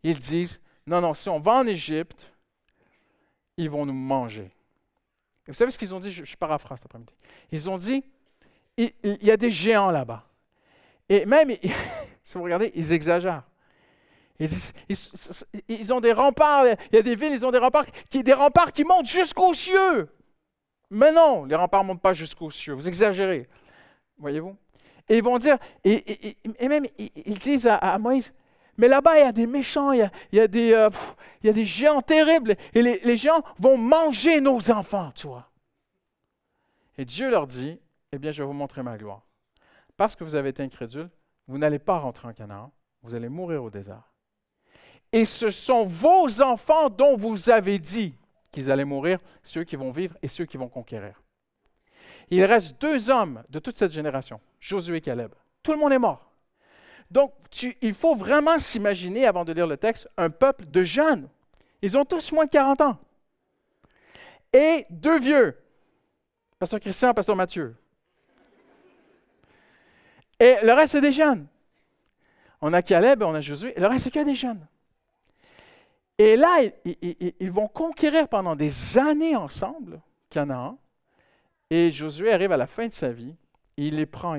ils disent, non, si on va en Égypte, ils vont nous manger. Et vous savez ce qu'ils ont dit? Je paraphrase cet après-midi. Ils ont dit, il y a des géants là-bas. Et même, si vous regardez, ils exagèrent. Ils ont des remparts, il y a des villes, ils ont des remparts qui montent jusqu'aux cieux. Mais non, les remparts ne montent pas jusqu'aux cieux. Vous exagérez. Voyez-vous? Et ils vont dire, et même ils disent à Moïse, mais là-bas, il y a des méchants, il y a des géants terribles, et les géants vont manger nos enfants, tu vois. Et Dieu leur dit, eh bien, je vais vous montrer ma gloire. Parce que vous avez été incrédules, vous n'allez pas rentrer en Canaan, vous allez mourir au désert. Et ce sont vos enfants dont vous avez dit qu'ils allaient mourir, ceux qui vont vivre et ceux qui vont conquérir. Il reste 2 hommes de toute cette génération, Josué et Caleb. Tout le monde est mort. Donc, il faut vraiment s'imaginer, avant de lire le texte, un peuple de jeunes. Ils ont tous moins de 40 ans. Et 2 vieux. Pasteur Christian, Pasteur Mathieu. Et le reste, c'est des jeunes. On a Caleb et on a Josué. Et le reste, c'est que des jeunes. Et là, ils vont conquérir pendant des années ensemble Canaan. Et Josué arrive à la fin de sa vie. Et il les prend.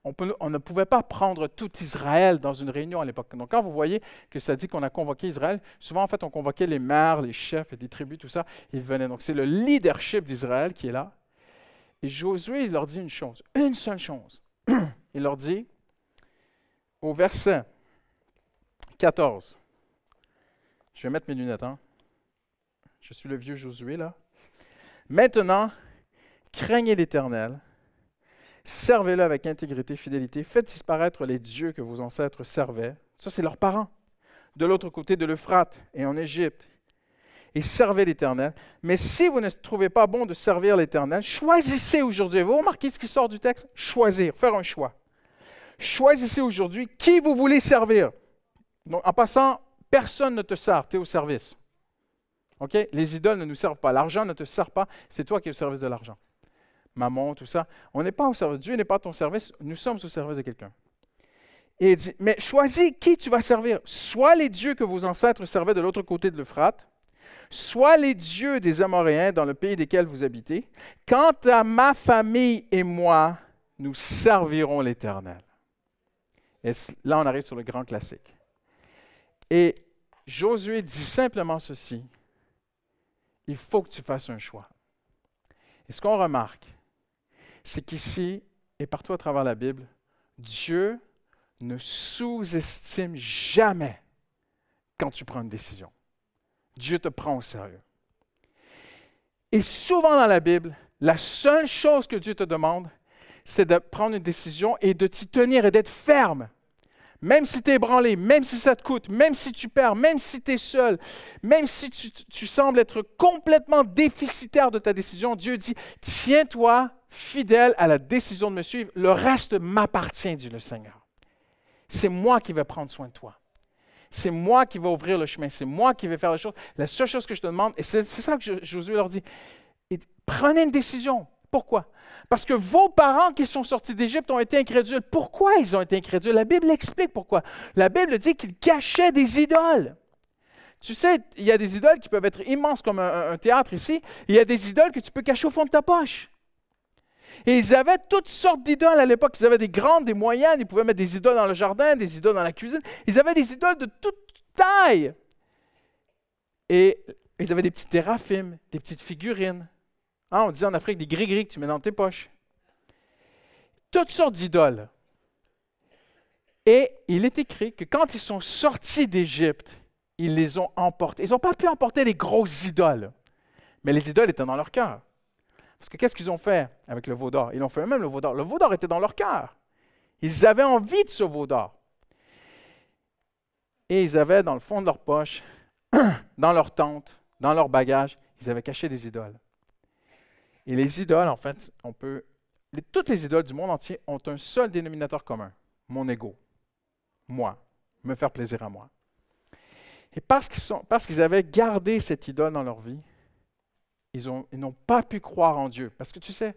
On ne pouvait pas prendre tout Israël dans une réunion à l'époque. Donc, quand vous voyez que ça dit qu'on a convoqué Israël, souvent, en fait, on convoquait les maires, les chefs et des tribus, tout ça. Ils venaient. Donc, c'est le leadership d'Israël qui est là. Et Josué, il leur dit une seule chose. Il leur dit, au verset 14, je vais mettre mes lunettes, hein? Je suis le vieux Josué, là. Maintenant, craignez l'Éternel, servez-le avec intégrité, fidélité, faites disparaître les dieux que vos ancêtres servaient. Ça, c'est leurs parents. De l'autre côté de l'Euphrate et en Égypte. Et servez l'Éternel. Mais si vous ne trouvez pas bon de servir l'Éternel, choisissez aujourd'hui. Vous remarquez ce qui sort du texte? Choisir, faire un choix. Choisissez aujourd'hui qui vous voulez servir. Donc, en passant, personne ne te sert, tu es au service. OK? Les idoles ne nous servent pas. L'argent ne te sert pas, c'est toi qui es au service de l'argent. Mammon, tout ça. On n'est pas au service. Dieu n'est pas à ton service, nous sommes au service de quelqu'un. Et il dit, mais choisis qui tu vas servir. Soit les dieux que vos ancêtres servaient de l'autre côté de l'Euphrate, soit les dieux des Amoréens dans le pays desquels vous habitez. Quant à ma famille et moi, nous servirons l'Éternel. Et là, on arrive sur le grand classique. Et Josué dit simplement ceci. Il faut que tu fasses un choix. Et ce qu'on remarque, c'est qu'ici, et partout à travers la Bible, Dieu ne sous-estime jamais quand tu prends une décision. Dieu te prend au sérieux. Et souvent dans la Bible, la seule chose que Dieu te demande, c'est de prendre une décision et de t'y tenir et d'être ferme. Même si tu es ébranlé, même si ça te coûte, même si tu perds, même si tu es seul, même si tu sembles être complètement déficitaire de ta décision, Dieu dit, tiens-toi fidèle à la décision de me suivre, le reste m'appartient, dit le Seigneur. C'est moi qui vais prendre soin de toi. C'est moi qui vais ouvrir le chemin, c'est moi qui vais faire les choses. La seule chose que je te demande, et c'est ça que Josué leur dit, prenez une décision. Pourquoi? Parce que vos parents qui sont sortis d'Égypte ont été incrédules. Pourquoi ils ont été incrédules? La Bible explique pourquoi. La Bible dit qu'ils cachaient des idoles. Tu sais, il y a des idoles qui peuvent être immenses comme un théâtre ici. Il y a des idoles que tu peux cacher au fond de ta poche. Et ils avaient toutes sortes d'idoles à l'époque. Ils avaient des grandes, des moyennes. Ils pouvaient mettre des idoles dans le jardin, des idoles dans la cuisine. Ils avaient des idoles de toute taille. Et ils avaient des petits téraphimes, des petites figurines. Hein, on disait en Afrique des gris-gris que tu mets dans tes poches. Toutes sortes d'idoles. Et il est écrit que quand ils sont sortis d'Égypte, ils les ont emportés. Ils n'ont pas pu emporter les grosses idoles, mais les idoles étaient dans leur cœur. Parce que qu'est-ce qu'ils ont fait avec le veau d'or? Ils ont fait eux-mêmes le veau d'or. Le veau d'or était dans leur cœur. Ils avaient envie de ce veau d'or. Et ils avaient dans le fond de leur poche, dans leur tente, dans leur bagage, ils avaient caché des idoles. Et les idoles, en fait, toutes les idoles du monde entier ont un seul dénominateur commun, mon ego, moi, me faire plaisir à moi. Et parce qu'ils avaient gardé cette idole dans leur vie, ils n'ont pas pu croire en Dieu. Parce que tu sais,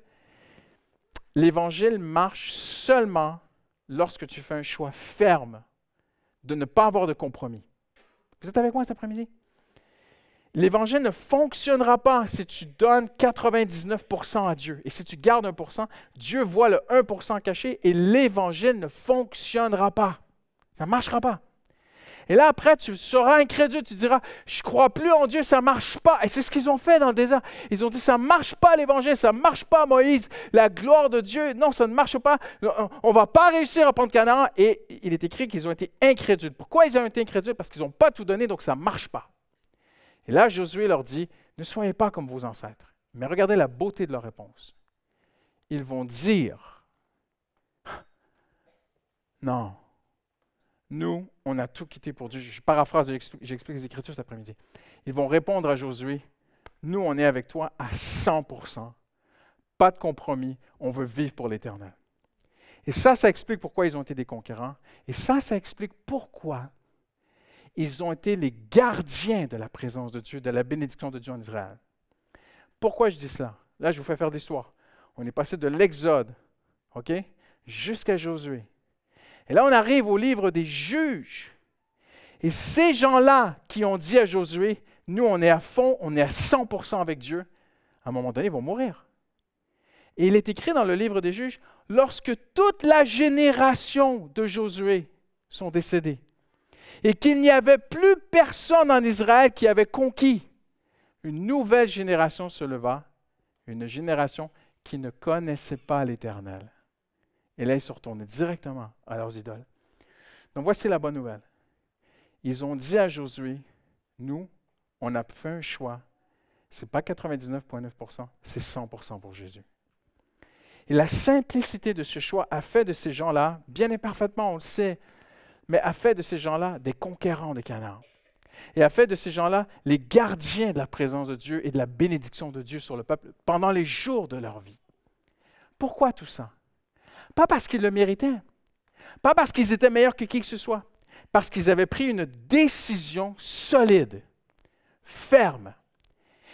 l'Évangile marche seulement lorsque tu fais un choix ferme de ne pas avoir de compromis. Vous êtes avec moi cet après-midi? L'Évangile ne fonctionnera pas si tu donnes 99% à Dieu. Et si tu gardes 1%, Dieu voit le 1% caché et l'Évangile ne fonctionnera pas. Ça ne marchera pas. Et là, après, tu seras incrédule, tu diras, je ne crois plus en Dieu, ça ne marche pas. Et c'est ce qu'ils ont fait dans le désert. Ils ont dit, ça ne marche pas l'Évangile, ça ne marche pas Moïse, la gloire de Dieu, non, ça ne marche pas. On ne va pas réussir à prendre Canaan. Et il est écrit qu'ils ont été incrédules. Pourquoi ils ont été incrédules? Parce qu'ils n'ont pas tout donné, donc ça ne marche pas. Et là, Josué leur dit, ne soyez pas comme vos ancêtres. Mais regardez la beauté de leur réponse. Ils vont dire, non, nous, on a tout quitté pour Dieu. Je paraphrase, j'explique les Écritures cet après-midi. Ils vont répondre à Josué, nous, on est avec toi à 100%. Pas de compromis, on veut vivre pour l'Éternel. Et ça explique pourquoi ils ont été des conquérants. Et ça explique pourquoi ils ont été les gardiens de la présence de Dieu, de la bénédiction de Dieu en Israël. Pourquoi je dis cela? Là, je vous fais faire de l'histoire. On est passé de l'Exode, OK, jusqu'à Josué. Et là, on arrive au livre des Juges. Et ces gens-là qui ont dit à Josué, nous, on est à fond, on est à 100% avec Dieu, à un moment donné, ils vont mourir. Et il est écrit dans le livre des Juges, lorsque toute la génération de Josué sont décédés, et qu'il n'y avait plus personne en Israël qui avait conquis, une nouvelle génération se leva, une génération qui ne connaissait pas l'Éternel. Et là, ils se retournaient directement à leurs idoles. Donc, voici la bonne nouvelle. Ils ont dit à Josué, nous, on a fait un choix. Ce n'est pas 99,9%, c'est 100% pour Jésus. Et la simplicité de ce choix a fait de ces gens-là, bien et parfaitement, on le sait, mais a fait de ces gens-là des conquérants de Canaan. Et a fait de ces gens-là les gardiens de la présence de Dieu et de la bénédiction de Dieu sur le peuple pendant les jours de leur vie. Pourquoi tout ça? Pas parce qu'ils le méritaient, pas parce qu'ils étaient meilleurs que qui que ce soit, parce qu'ils avaient pris une décision solide, ferme.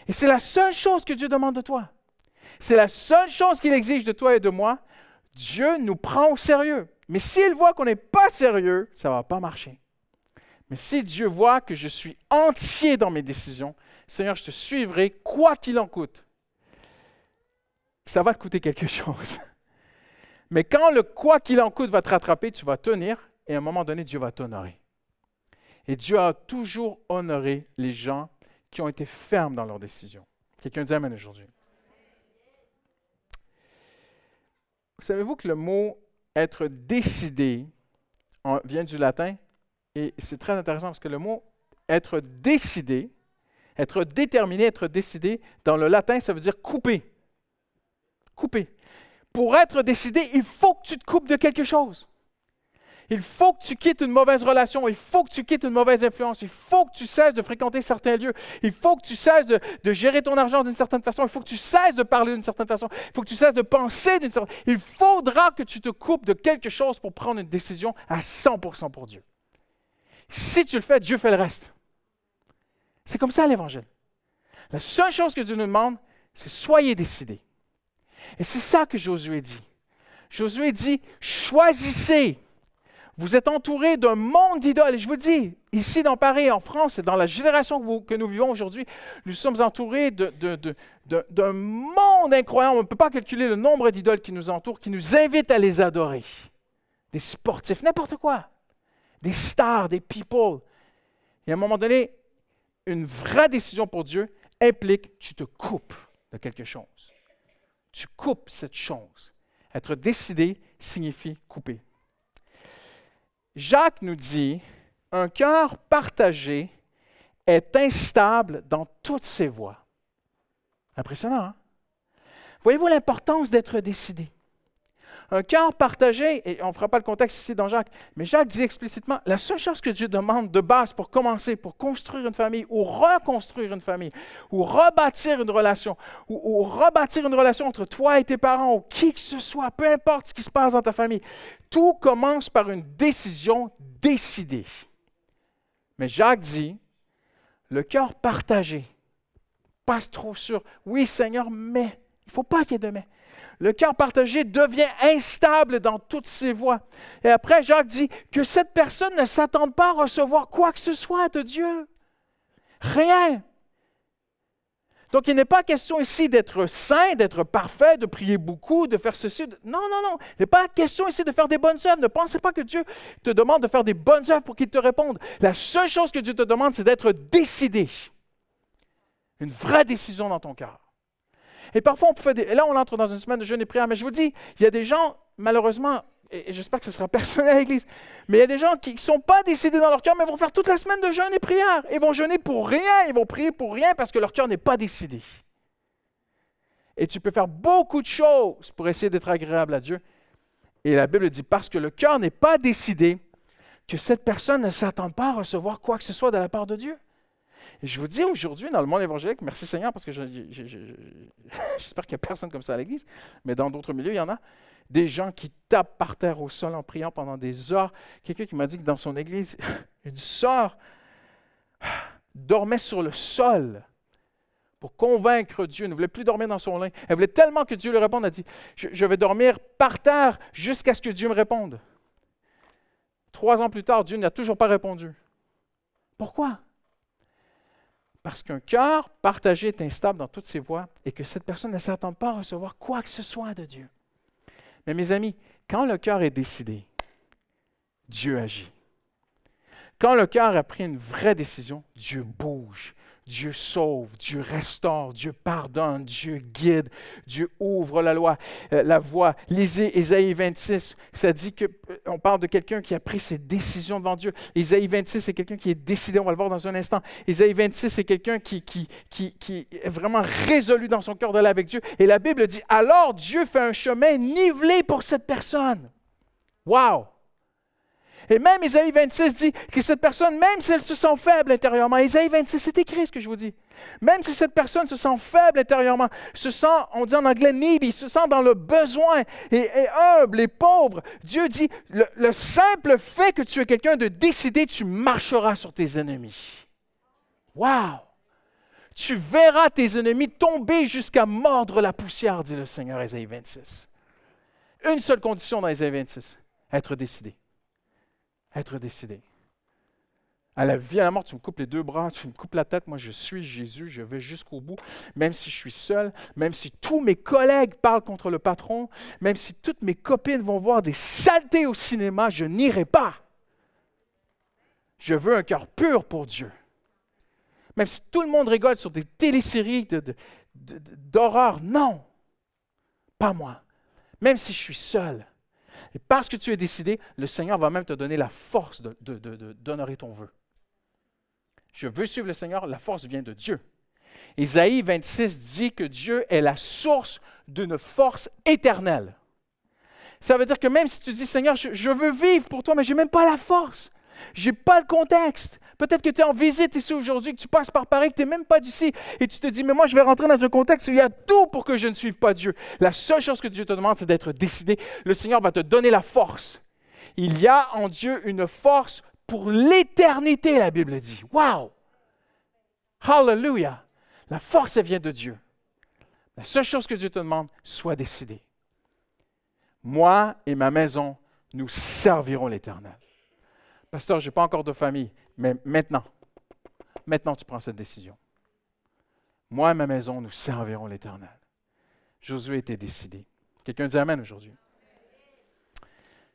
Et c'est la seule chose que Dieu demande de toi. C'est la seule chose qu'il exige de toi et de moi. Dieu nous prend au sérieux. Mais s'il voit qu'on n'est pas sérieux, ça ne va pas marcher. Mais si Dieu voit que je suis entier dans mes décisions, Seigneur, je te suivrai quoi qu'il en coûte. Ça va te coûter quelque chose. Mais quand le quoi qu'il en coûte va te rattraper, tu vas tenir et à un moment donné, Dieu va t'honorer. Et Dieu a toujours honoré les gens qui ont été fermes dans leurs décisions. Quelqu'un dit amen aujourd'hui. Savez-vous que le mot « être décidé » vient du latin? Et c'est très intéressant parce que le mot « être décidé », être déterminé, être décidé, dans le latin, ça veut dire couper. Couper. Pour être décidé, il faut que tu te coupes de quelque chose. Il faut que tu quittes une mauvaise relation. Il faut que tu quittes une mauvaise influence. Il faut que tu cesses de fréquenter certains lieux. Il faut que tu cesses de gérer ton argent d'une certaine façon. Il faut que tu cesses de parler d'une certaine façon. Il faut que tu cesses de penser d'une certaine façon. Il faudra que tu te coupes de quelque chose pour prendre une décision à 100% pour Dieu. Si tu le fais, Dieu fait le reste. C'est comme ça l'Évangile. La seule chose que Dieu nous demande, c'est soyez décidés. Et c'est ça que Josué dit. Josué dit, choisissez. Vous êtes entouré d'un monde d'idoles. Et je vous dis, ici dans Paris, en France, et dans la génération que nous vivons aujourd'hui, nous sommes entourés d'un monde incroyable. On ne peut pas calculer le nombre d'idoles qui nous entourent, qui nous invitent à les adorer. Des sportifs, n'importe quoi. Des stars, des people. Et à un moment donné, une vraie décision pour Dieu implique que tu te coupes de quelque chose. Tu coupes cette chose. Être décidé signifie couper. Jacques nous dit, un cœur partagé est instable dans toutes ses voies. Impressionnant, hein? Voyez-vous l'importance d'être décidé? Un cœur partagé, et on ne fera pas le contexte ici dans Jacques, mais Jacques dit explicitement, la seule chose que Dieu demande de base pour commencer, pour construire une famille, ou reconstruire une famille, ou rebâtir une relation, ou rebâtir une relation entre toi et tes parents, ou qui que ce soit, peu importe ce qui se passe dans ta famille, tout commence par une décision décidée. Mais Jacques dit, le cœur partagé, passe trop sur, oui Seigneur, mais, il ne faut pas qu'il y ait de mais. Le cœur partagé devient instable dans toutes ses voies. Et après, Jacques dit que cette personne ne s'attende pas à recevoir quoi que ce soit de Dieu. Rien. Donc, il n'est pas question ici d'être saint, d'être parfait, de prier beaucoup, de faire ceci. Non, non, non. Il n'est pas question ici de faire des bonnes œuvres. Ne pensez pas que Dieu te demande de faire des bonnes œuvres pour qu'il te réponde. La seule chose que Dieu te demande, c'est d'être décidé. Une vraie décision dans ton cœur. Et parfois, et là, on entre dans une semaine de jeûne et prière, mais je vous dis, il y a des gens, malheureusement, et j'espère que ce sera personnel à l'Église, mais il y a des gens qui ne sont pas décidés dans leur cœur, mais vont faire toute la semaine de jeûne et prière. Ils vont jeûner pour rien, ils vont prier pour rien parce que leur cœur n'est pas décidé. Et tu peux faire beaucoup de choses pour essayer d'être agréable à Dieu. Et la Bible dit, parce que le cœur n'est pas décidé, que cette personne ne s'attend pas à recevoir quoi que ce soit de la part de Dieu. Et je vous dis aujourd'hui, dans le monde évangélique, merci Seigneur, parce que j'espère qu'il n'y a personne comme ça à l'Église, mais dans d'autres milieux, il y en a, des gens qui tapent par terre au sol en priant pendant des heures. Quelqu'un qui m'a dit que dans son Église, une sœur dormait sur le sol pour convaincre Dieu, ne voulait plus dormir dans son lit. Elle voulait tellement que Dieu lui réponde, elle a dit, je vais dormir par terre jusqu'à ce que Dieu me réponde. 3 ans plus tard, Dieu n'a toujours pas répondu. Pourquoi? Parce qu'un cœur partagé est instable dans toutes ses voies et que cette personne ne s'attend pas à recevoir quoi que ce soit de Dieu. Mais mes amis, quand le cœur est décidé, Dieu agit. Quand le cœur a pris une vraie décision, Dieu bouge, Dieu sauve, Dieu restaure, Dieu pardonne, Dieu guide, Dieu ouvre la voie. Lisez Ésaïe 26, ça dit qu'on parle de quelqu'un qui a pris ses décisions devant Dieu. Ésaïe 26, c'est quelqu'un qui est décidé, on va le voir dans un instant. Ésaïe 26, c'est quelqu'un qui est vraiment résolu dans son cœur d'aller avec Dieu. Et la Bible dit, alors Dieu fait un chemin nivelé pour cette personne. Wow! Et même Ésaïe 26 dit que cette personne, même si elle se sent faible intérieurement, Ésaïe 26, c'est écrit ce que je vous dis. Même si cette personne se sent faible intérieurement, se sent, on dit en anglais needy, se sent dans le besoin et humble et pauvre, Dieu dit, le simple fait que tu es quelqu'un de décidé, tu marcheras sur tes ennemis. Wow! Tu verras tes ennemis tomber jusqu'à mordre la poussière, dit le Seigneur, Ésaïe 26. Une seule condition dans Ésaïe 26, être décidé. Être décidé. À la vie, à la mort, tu me coupes les 2 bras, tu me coupes la tête, moi je suis Jésus, je vais jusqu'au bout, même si je suis seul, même si tous mes collègues parlent contre le patron, même si toutes mes copines vont voir des saletés au cinéma, je n'irai pas. Je veux un cœur pur pour Dieu. Même si tout le monde rigole sur des téléséries d'horreur, non, pas moi. Même si je suis seul. Et parce que tu es décidé, le Seigneur va même te donner la force d'honorer ton vœu. Je veux suivre le Seigneur, la force vient de Dieu. Ésaïe 26 dit que Dieu est la source d'une force éternelle. Ça veut dire que même si tu dis, Seigneur, je veux vivre pour toi, mais je n'ai même pas la force. Je n'ai pas le contexte. Peut-être que tu es en visite ici aujourd'hui, que tu passes par Paris, que tu n'es même pas d'ici, et tu te dis, mais moi je vais rentrer dans un contexte où il y a tout pour que je ne suive pas Dieu. La seule chose que Dieu te demande, c'est d'être décidé. Le Seigneur va te donner la force. Il y a en Dieu une force pour l'éternité, la Bible dit. Wow! Hallelujah! La force, elle vient de Dieu. La seule chose que Dieu te demande, sois décidé. Moi et ma maison, nous servirons l'Éternel. Pasteur, je n'ai pas encore de famille, mais maintenant tu prends cette décision. Moi et ma maison, nous servirons l'Éternel. Josué était décidé. Quelqu'un dit Amen aujourd'hui.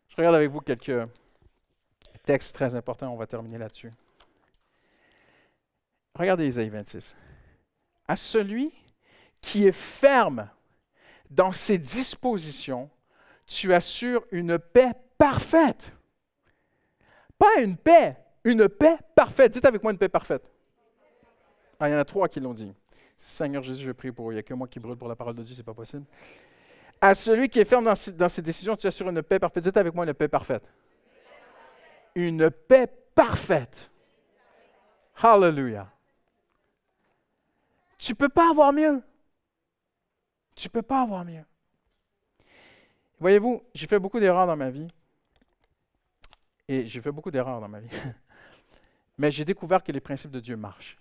Je regarde avec vous quelques textes très importants, on va terminer là-dessus. Regardez Isaïe 26. À celui qui est ferme dans ses dispositions, tu assures une paix parfaite. Pas une paix parfaite. Dites avec moi une paix parfaite. Ah, il y en a 3 qui l'ont dit. Seigneur Jésus, je prie pour eux. Il n'y a que moi qui brûle pour la parole de Dieu, ce n'est pas possible. À celui qui est ferme dans ses décisions, tu assures une paix parfaite. Dites avec moi une paix parfaite. Une paix parfaite. Hallelujah. Tu ne peux pas avoir mieux. Tu ne peux pas avoir mieux. Voyez-vous, j'ai fait beaucoup d'erreurs dans ma vie. Et j'ai fait beaucoup d'erreurs dans ma vie. Mais j'ai découvert que les principes de Dieu marchent.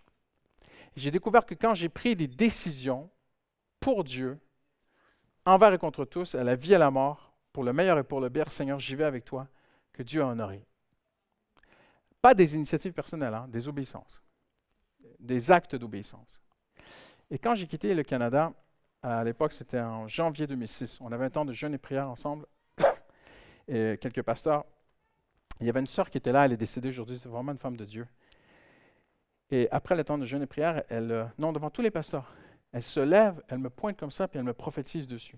J'ai découvert que quand j'ai pris des décisions pour Dieu, envers et contre tous, à la vie et à la mort, pour le meilleur et pour le pire, Seigneur, j'y vais avec toi, que Dieu a honoré. Pas des initiatives personnelles, hein, des obéissances, des actes d'obéissance. Et quand j'ai quitté le Canada, à l'époque, c'était en janvier 2006, on avait un temps de jeûne et prière ensemble, et quelques pasteurs. Il y avait une sœur qui était là, elle est décédée aujourd'hui, c'est vraiment une femme de Dieu. Et après le temps de jeûne et prière, non, devant tous les pasteurs, elle se lève, elle me pointe comme ça, puis elle me prophétise dessus.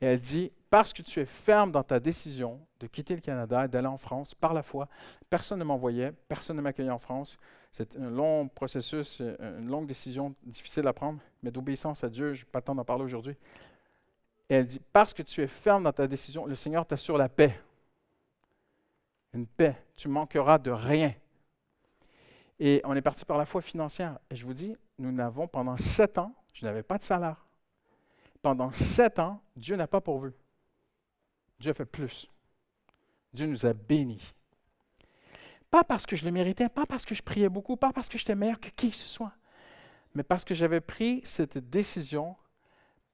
Et elle dit, parce que tu es ferme dans ta décision de quitter le Canada et d'aller en France, par la foi, personne ne m'envoyait, personne ne m'accueillait en France. C'est un long processus, une longue décision, difficile à prendre, mais d'obéissance à Dieu, je n'ai pas le temps d'en parler aujourd'hui. Et elle dit, parce que tu es ferme dans ta décision, le Seigneur t'assure la paix. Une paix, tu manqueras de rien. Et on est parti par la foi financière. Et je vous dis, nous n'avons pendant 7 ans, je n'avais pas de salaire. Pendant 7 ans, Dieu n'a pas pourvu. Dieu a fait plus. Dieu nous a bénis. Pas parce que je le méritais, pas parce que je priais beaucoup, pas parce que j'étais meilleur que qui que ce soit, mais parce que j'avais pris cette décision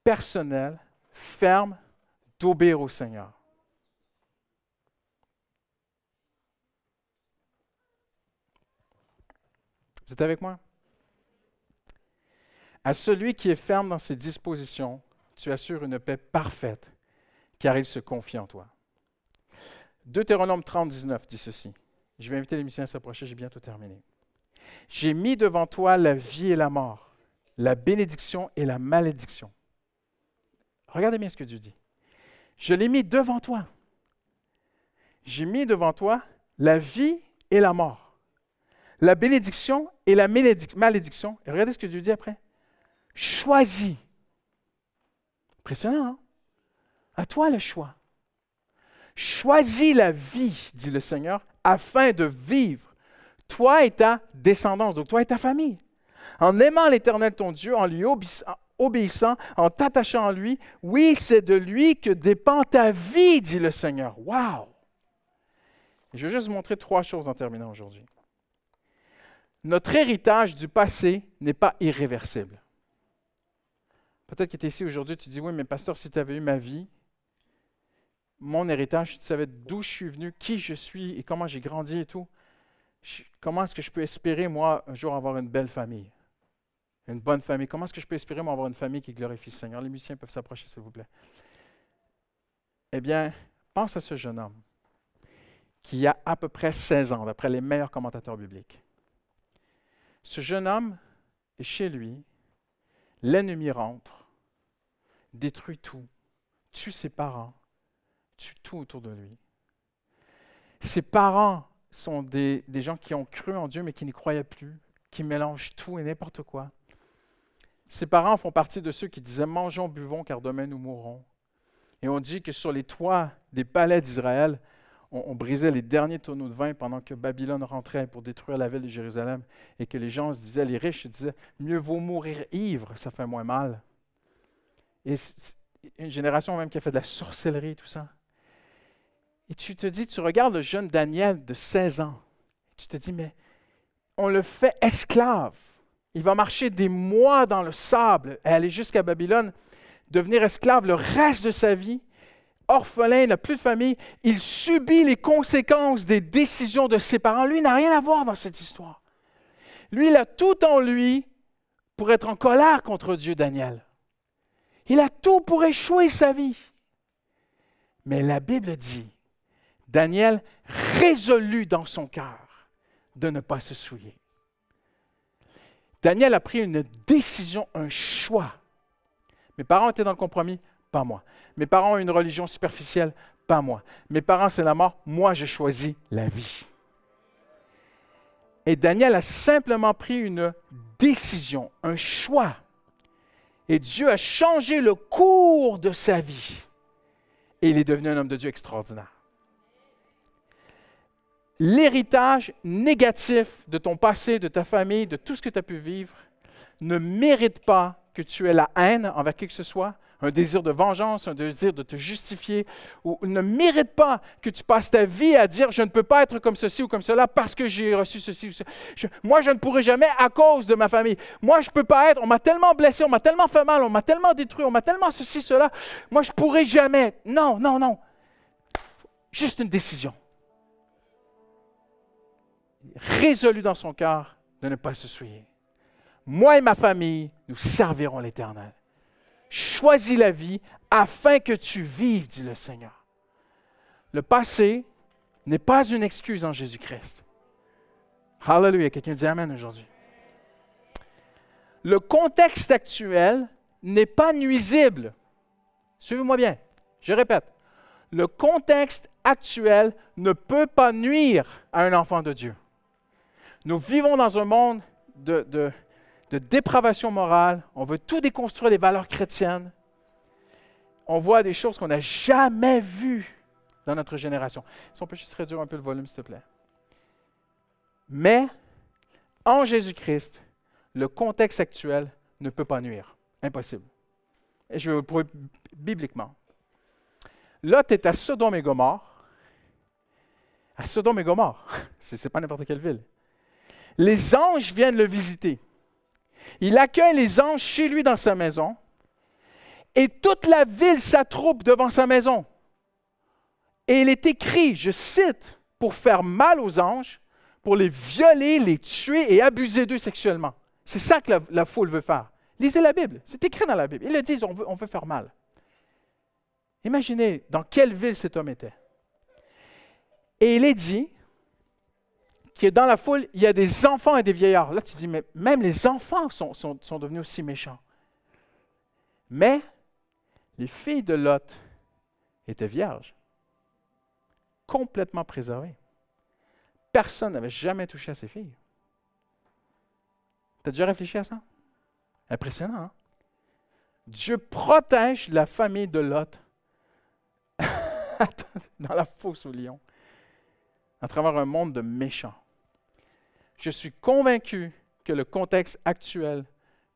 personnelle, ferme, d'obéir au Seigneur. Vous êtes avec moi? À celui qui est ferme dans ses dispositions, tu assures une paix parfaite, car il se confie en toi. Deutéronome 30, 19 dit ceci. Je vais inviter les musiciens à s'approcher, j'ai bientôt terminé. J'ai mis devant toi la vie et la mort, la bénédiction et la malédiction. Regardez bien ce que Dieu dit. Je l'ai mis devant toi. J'ai mis devant toi la vie et la mort, la bénédiction et la malédiction. Et regardez ce que Dieu dit après. Choisis. Impressionnant, hein? À toi le choix. Choisis la vie, dit le Seigneur, afin de vivre, toi et ta descendance, donc toi et ta famille. En aimant l'Éternel ton Dieu, en lui obéissant, en t'attachant à lui, oui, c'est de lui que dépend ta vie, dit le Seigneur. Wow! Je vais juste vous montrer 3 choses en terminant aujourd'hui. Notre héritage du passé n'est pas irréversible. Peut-être que tu es ici aujourd'hui, tu dis, oui, mais pasteur, si tu avais eu ma vie, mon héritage, si tu savais d'où je suis venu, qui je suis et comment j'ai grandi et tout, comment est-ce que je peux espérer, moi, un jour avoir une belle famille, une bonne famille? Comment est-ce que je peux espérer, moi, avoir une famille qui glorifie le Seigneur? Les musiciens peuvent s'approcher, s'il vous plaît. Eh bien, pense à ce jeune homme qui a à peu près 16 ans, d'après les meilleurs commentateurs bibliques. Ce jeune homme est chez lui, l'ennemi rentre, détruit tout, tue ses parents, tue tout autour de lui. Ses parents sont des gens qui ont cru en Dieu, mais qui n'y croyaient plus, qui mélangent tout et n'importe quoi. Ses parents font partie de ceux qui disaient « Mangeons, buvons, car demain nous mourrons ». Et on dit que sur les toits des palais d'Israël, on brisait les derniers tonneaux de vin pendant que Babylone rentrait pour détruire la ville de Jérusalem et que les gens se disaient, les riches se disaient « Mieux vaut mourir ivre, ça fait moins mal ». Et une génération même qui a fait de la sorcellerie, tout ça. Et tu te dis, tu regardes le jeune Daniel de 16 ans, tu te dis, mais on le fait esclave. Il va marcher des mois dans le sable et aller jusqu'à Babylone, devenir esclave le reste de sa vie, orphelin, il n'a plus de famille. Il subit les conséquences des décisions de ses parents. Lui, il n'a rien à voir dans cette histoire. Lui, il a tout en lui pour être en colère contre Dieu, Daniel. Il a tout pour échouer sa vie. Mais la Bible dit, Daniel résolut dans son cœur de ne pas se souiller. Daniel a pris une décision, un choix. Mes parents étaient dans le compromis, pas moi. Mes parents ont une religion superficielle, pas moi. Mes parents, c'est la mort, moi, j'ai choisi la vie. Et Daniel a simplement pris une décision, un choix. Et Dieu a changé le cours de sa vie. Et il est devenu un homme de Dieu extraordinaire. L'héritage négatif de ton passé, de ta famille, de tout ce que tu as pu vivre, ne mérite pas que tu aies la haine envers qui que ce soit, un désir de vengeance, un désir de te justifier, ou ne mérite pas que tu passes ta vie à dire « je ne peux pas être comme ceci ou comme cela parce que j'ai reçu ceci ou cela. Moi, je ne pourrai jamais à cause de ma famille. Moi, je ne peux pas être, on m'a tellement blessé, on m'a tellement fait mal, on m'a tellement détruit, on m'a tellement ceci, cela. Moi, je ne pourrai jamais. » Non, non, non. Juste une décision. Résolu dans son cœur de ne pas se souiller. Moi et ma famille, nous servirons l'Éternel. Choisis la vie afin que tu vives, dit le Seigneur. Le passé n'est pas une excuse en Jésus-Christ. Alléluia, quelqu'un dit Amen aujourd'hui. Le contexte actuel n'est pas nuisible. Suivez-moi bien, je répète. Le contexte actuel ne peut pas nuire à un enfant de Dieu. Nous vivons dans un monde de dépravation morale. On veut tout déconstruire les valeurs chrétiennes. On voit des choses qu'on n'a jamais vues dans notre génération. Si on peut juste réduire un peu le volume, s'il te plaît. Mais, en Jésus-Christ, le contexte actuel ne peut pas nuire. Impossible. Et je vais vous prouver bibliquement. Lot est à Sodome et Gomorrhe. À Sodome et Gomorrhe. Ce n'est pas n'importe quelle ville. Les anges viennent le visiter. Il accueille les anges chez lui dans sa maison et toute la ville s'attroupe devant sa maison. Et il est écrit, je cite, pour faire mal aux anges, pour les violer, les tuer et abuser d'eux sexuellement. C'est ça que la foule veut faire. Lisez la Bible, c'est écrit dans la Bible. Ils le disent, on veut faire mal. Imaginez dans quelle ville cet homme était. Et il est dit que dans la foule, il y a des enfants et des vieillards. Là, tu dis, mais même les enfants sont devenus aussi méchants. Mais les filles de Lot étaient vierges, complètement préservées. Personne n'avait jamais touché à ces filles. Tu as déjà réfléchi à ça? Impressionnant, hein? Dieu protège la famille de Lot dans la fosse aux lions, à travers un monde de méchants. Je suis convaincu que le contexte actuel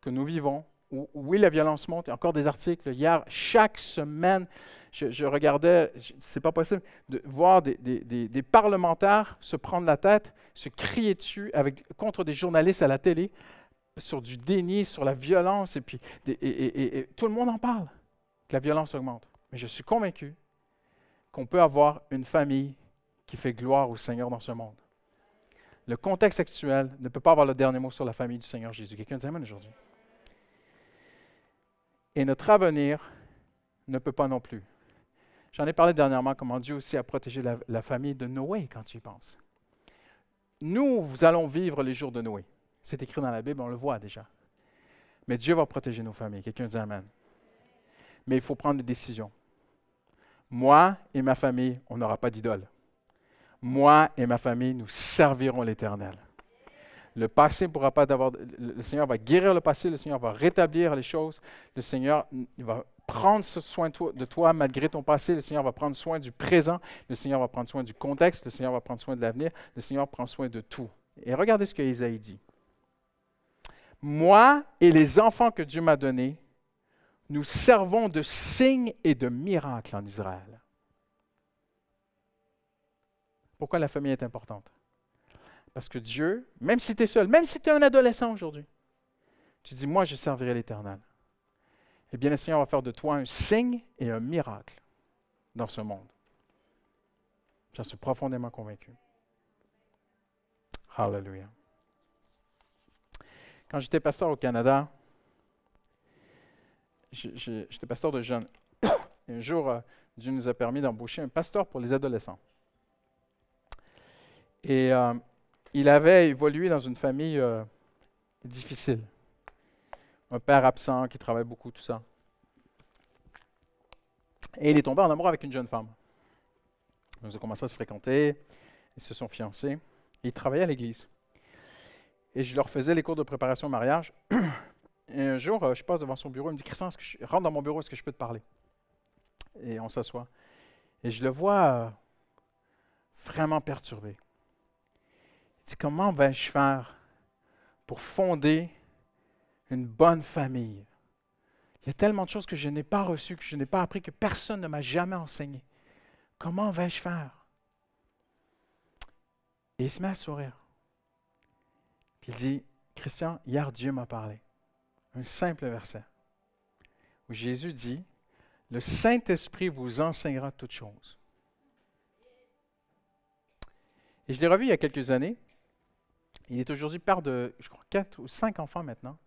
que nous vivons, où oui, la violence monte, il y a encore des articles. Hier, chaque semaine, je regardais, c'est pas possible, de voir des parlementaires se prendre la tête, se crier dessus contre des journalistes à la télé, sur du déni, sur la violence, et puis et tout le monde en parle, que la violence augmente. Mais je suis convaincu qu'on peut avoir une famille qui fait gloire au Seigneur dans ce monde. Le contexte actuel ne peut pas avoir le dernier mot sur la famille du Seigneur Jésus. Quelqu'un dit Amen aujourd'hui. Et notre avenir ne peut pas non plus. J'en ai parlé dernièrement, comment Dieu aussi a protégé la famille de Noé, quand tu y penses. Nous allons vivre les jours de Noé. C'est écrit dans la Bible, on le voit déjà. Mais Dieu va protéger nos familles. Quelqu'un dit Amen. Mais il faut prendre des décisions. Moi et ma famille, on n'aura pas d'idole. Moi et ma famille, nous servirons l'Éternel. Le passé ne pourra pas d'avoir... Le Seigneur va guérir le passé, le Seigneur va rétablir les choses. Le Seigneur il va prendre soin de toi malgré ton passé. Le Seigneur va prendre soin du présent. Le Seigneur va prendre soin du contexte. Le Seigneur va prendre soin de l'avenir. Le Seigneur prend soin de tout. Et regardez ce que Isaïe dit. Moi et les enfants que Dieu m'a donnés, nous servons de signes et de miracles en Israël. Pourquoi la famille est importante? Parce que Dieu, même si tu es seul, même si tu es un adolescent aujourd'hui, tu dis, moi je servirai l'Éternel. Eh bien, le Seigneur va faire de toi un signe et un miracle dans ce monde. J'en suis profondément convaincu. Hallelujah. Quand j'étais pasteur au Canada, j'étais pasteur de jeunes. Et un jour, Dieu nous a permis d'embaucher un pasteur pour les adolescents. Et il avait évolué dans une famille difficile. Un père absent qui travaille beaucoup, tout ça. Et il est tombé en amour avec une jeune femme. Ils ont commencé à se fréquenter, ils se sont fiancés, et ils travaillaient à l'église. Et je leur faisais les cours de préparation au mariage. Et un jour, je passe devant son bureau, il me dit « Christian, rentre dans mon bureau, est-ce que je peux te parler? » Et on s'assoit. Et je le vois vraiment perturbé. Il dit « Comment vais-je faire pour fonder une bonne famille? Il y a tellement de choses que je n'ai pas reçues, que je n'ai pas appris, que personne ne m'a jamais enseigné. Comment vais-je faire? » Et il se met à sourire. Puis il dit, Christian, hier Dieu m'a parlé. Un simple verset où Jésus dit, le Saint-Esprit vous enseignera toutes choses. Et je l'ai revu il y a quelques années. Il est aujourd'hui père de, je crois, 4 ou 5 enfants maintenant.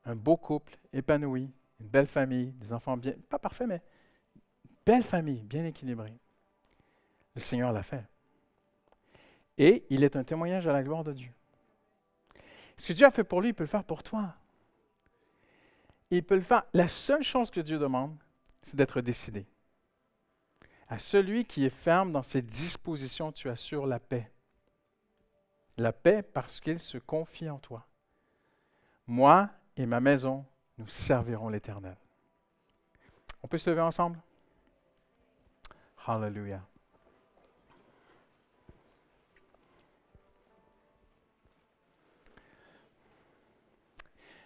Un beau couple, épanoui, une belle famille, des enfants bien, pas parfaits, mais belle famille, bien équilibrée. Le Seigneur l'a fait. Et il est un témoignage à la gloire de Dieu. Ce que Dieu a fait pour lui, il peut le faire pour toi. Il peut le faire. La seule chose que Dieu demande, c'est d'être décidé. À celui qui est ferme dans ses dispositions, tu assures la paix. La paix parce qu'il se confie en toi. Moi et ma maison, nous servirons l'Éternel. On peut se lever ensemble? Hallelujah.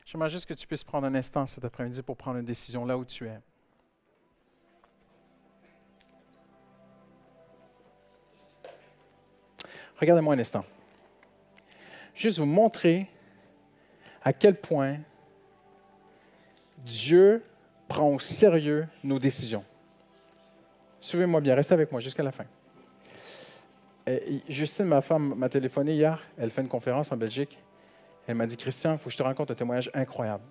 J'aimerais juste que tu puisses prendre un instant cet après-midi pour prendre une décision là où tu es. Regardez-moi un instant. Juste vous montrer à quel point Dieu prend au sérieux nos décisions. Suivez-moi bien, restez avec moi jusqu'à la fin. Justine, ma femme, m'a téléphoné hier. Elle fait une conférence en Belgique. Elle m'a dit, Christian, il faut que je te raconte un témoignage incroyable.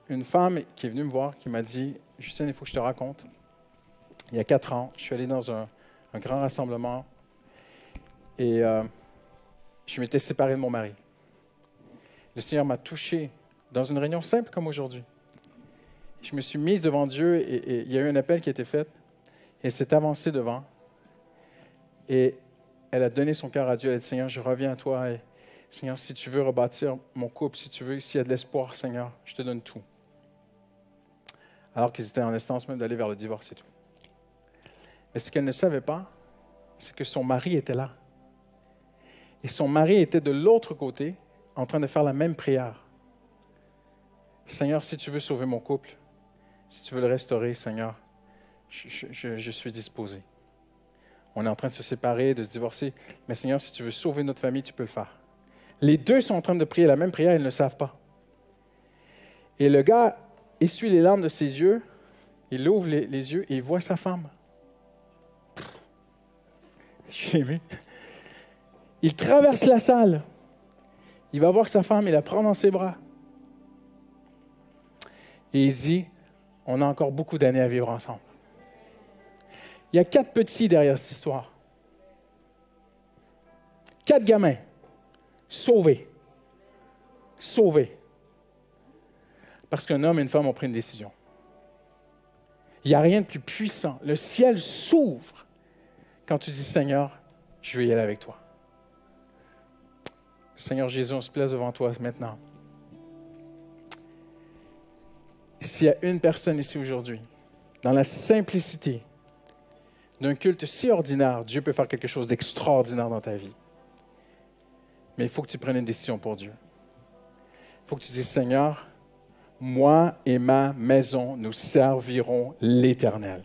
Une femme qui est venue me voir, qui m'a dit, Justine, il faut que je te raconte. Il y a 4 ans, je suis allé dans un grand rassemblement et je m'étais séparé de mon mari. Le Seigneur m'a touché dans une réunion simple comme aujourd'hui. Je me suis mise devant Dieu et il y a eu un appel qui a été fait. Et elle s'est avancée devant. Et elle a donné son cœur à Dieu. Elle a dit, Seigneur, je reviens à toi. Et, Seigneur, si tu veux rebâtir mon couple, si tu veux, s'il y a de l'espoir, Seigneur, je te donne tout. Alors qu'ils étaient en instance même d'aller vers le divorce et tout. Mais ce qu'elle ne savait pas, c'est que son mari était là. Et son mari était de l'autre côté, en train de faire la même prière. Seigneur, si tu veux sauver mon couple, si tu veux le restaurer, Seigneur, je suis disposé. On est en train de se séparer, de se divorcer. Mais Seigneur, si tu veux sauver notre famille, tu peux le faire. Les deux sont en train de prier la même prière, ils ne le savent pas. Et le gars essuie les larmes de ses yeux, il ouvre les yeux et il voit sa femme. J'ai aimé. Il traverse la salle. Il va voir sa femme, il la prend dans ses bras. Et il dit, on a encore beaucoup d'années à vivre ensemble. Il y a 4 petits derrière cette histoire. 4 gamins. Sauvés. Sauvés. Parce qu'un homme et une femme ont pris une décision. Il n'y a rien de plus puissant. Le ciel s'ouvre quand tu dis, Seigneur, je vais y aller avec toi. Seigneur Jésus, on se place devant toi maintenant. S'il y a une personne ici aujourd'hui, dans la simplicité d'un culte si ordinaire, Dieu peut faire quelque chose d'extraordinaire dans ta vie. Mais il faut que tu prennes une décision pour Dieu. Il faut que tu dises, Seigneur, moi et ma maison, nous servirons l'Éternel.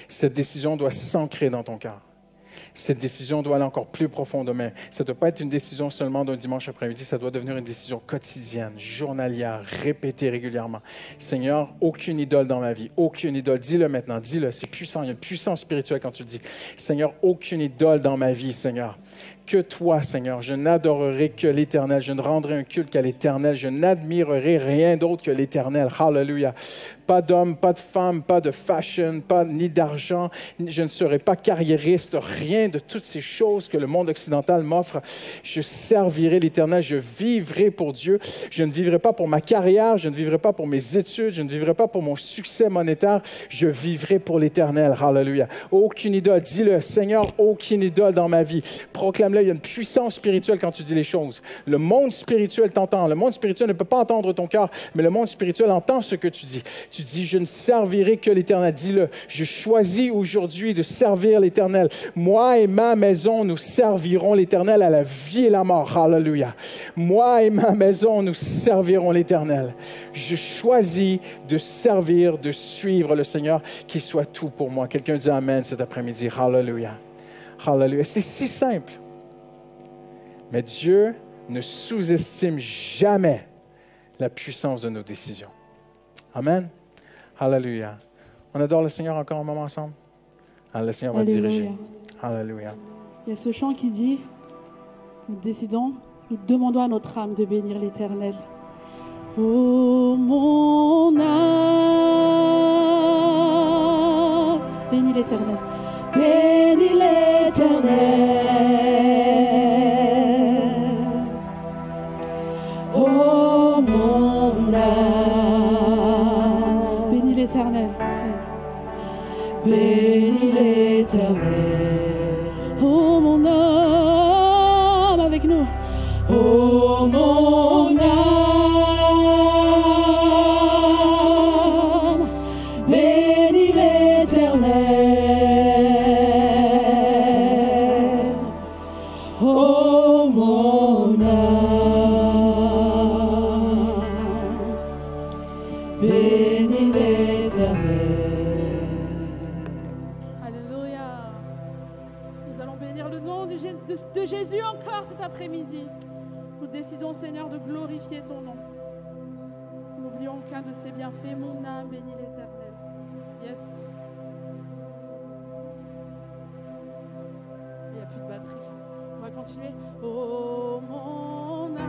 Cette décision doit s'ancrer dans ton cœur. Cette décision doit aller encore plus profondément. Ça ne doit pas être une décision seulement d'un dimanche après-midi, ça doit devenir une décision quotidienne, journalière, répétée régulièrement. Seigneur, aucune idole dans ma vie, aucune idole. Dis-le maintenant, dis-le, c'est puissant, il y a une puissance spirituelle quand tu le dis. Seigneur, aucune idole dans ma vie, Seigneur. que toi, Seigneur. Je n'adorerai que l'Éternel. Je ne rendrai un culte qu'à l'Éternel. Je n'admirerai rien d'autre que l'Éternel. Hallelujah. Pas d'homme, pas de femme, pas de fashion, ni d'argent. Je ne serai pas carriériste, rien de toutes ces choses que le monde occidental m'offre. Je servirai l'Éternel, je vivrai pour Dieu. Je ne vivrai pas pour ma carrière, je ne vivrai pas pour mes études, je ne vivrai pas pour mon succès monétaire. Je vivrai pour l'Éternel. Hallelujah. Aucune idole. Dis-le, Seigneur, aucune idole dans ma vie. Proclame-le. Il y a une puissance spirituelle quand tu dis les choses. Le monde spirituel t'entend. Le monde spirituel ne peut pas entendre ton cœur, mais le monde spirituel entend ce que tu dis. Tu dis, je ne servirai que l'Éternel. Dis-le, je choisis aujourd'hui de servir l'Éternel. Moi et ma maison, nous servirons l'Éternel à la vie et la mort. Hallelujah. Moi et ma maison, nous servirons l'Éternel. Je choisis de servir, de suivre le Seigneur, qu'il soit tout pour moi. Quelqu'un dit Amen cet après-midi. Hallelujah. Hallelujah. C'est si simple. Mais Dieu ne sous-estime jamais la puissance de nos décisions. Amen. Hallelujah. On adore le Seigneur encore un moment ensemble? Le Seigneur va diriger. Hallelujah. Il y a ce chant qui dit, nous décidons, nous demandons à notre âme de bénir l'Éternel. Oh mon âme, bénis l'Éternel. Bénis l'Éternel. Oh mon âme, bénis l'Éternel. Bénis l'Éternel. Oh mon âme, avec nous. Oh mon âme, bénis l'Éternel. Oh mon âme, bénis l'Éternel. Alléluia. Nous allons bénir le nom de Jésus encore cet après-midi. Nous décidons, Seigneur, de glorifier ton nom. N'oublions aucun de ses bienfaits. Mon âme bénit l'Éternel. Yes. Il n'y a plus de batterie. On va continuer. Oh mon âme,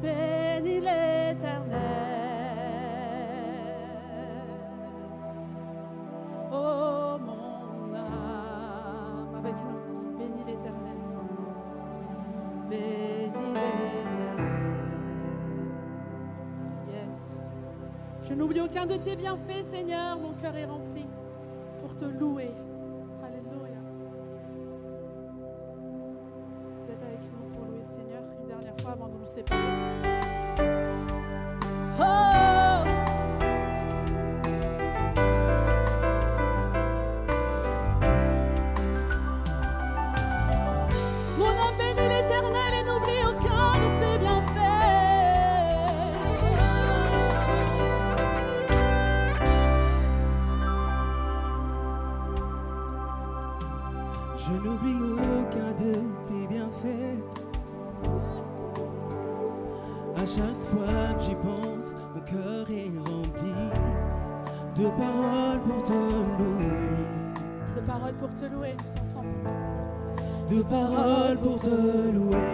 bénis l'Éternel. Oh mon âme, avec nous, bénis l'Éternel. Bénis l'Éternel. Yes. Je n'oublie aucun de tes bienfaits, Seigneur. Mon cœur est rempli pour te louer. Alléluia. Vous êtes avec nous pour louer le Seigneur une dernière fois avant de nous séparer. Oh! Mon âme bénit l'Éternel et n'oublie aucun de ses bienfaits. Je n'oublie aucun de tes bienfaits. À chaque fois que j'y pense, mon cœur est rempli de paroles pour te louer. De paroles pour te louer, tous ensemble. De paroles pour te louer.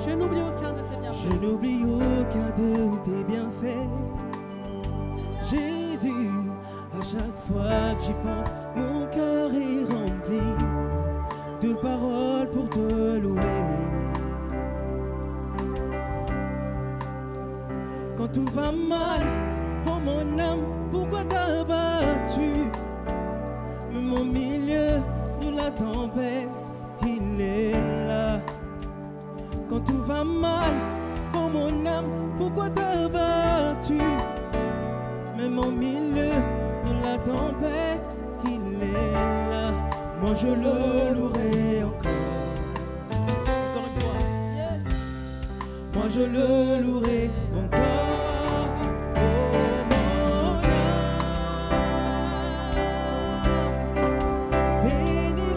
Je n'oublie aucun de tes bienfaits. Je n'oublie aucun de tes bienfaits. Jésus, à chaque fois que j'y pense, mon cœur est rempli de paroles pour te louer. Quand tout va mal, oh mon âme, pourquoi t'as battu? Même au milieu de la tempête, il est là. Quand tout va mal, oh mon âme, pourquoi t'as battu? Même au milieu de la tempête, il est là. Moi je le louerai encore. Encore une fois. Moi je le louerai encore. Bénis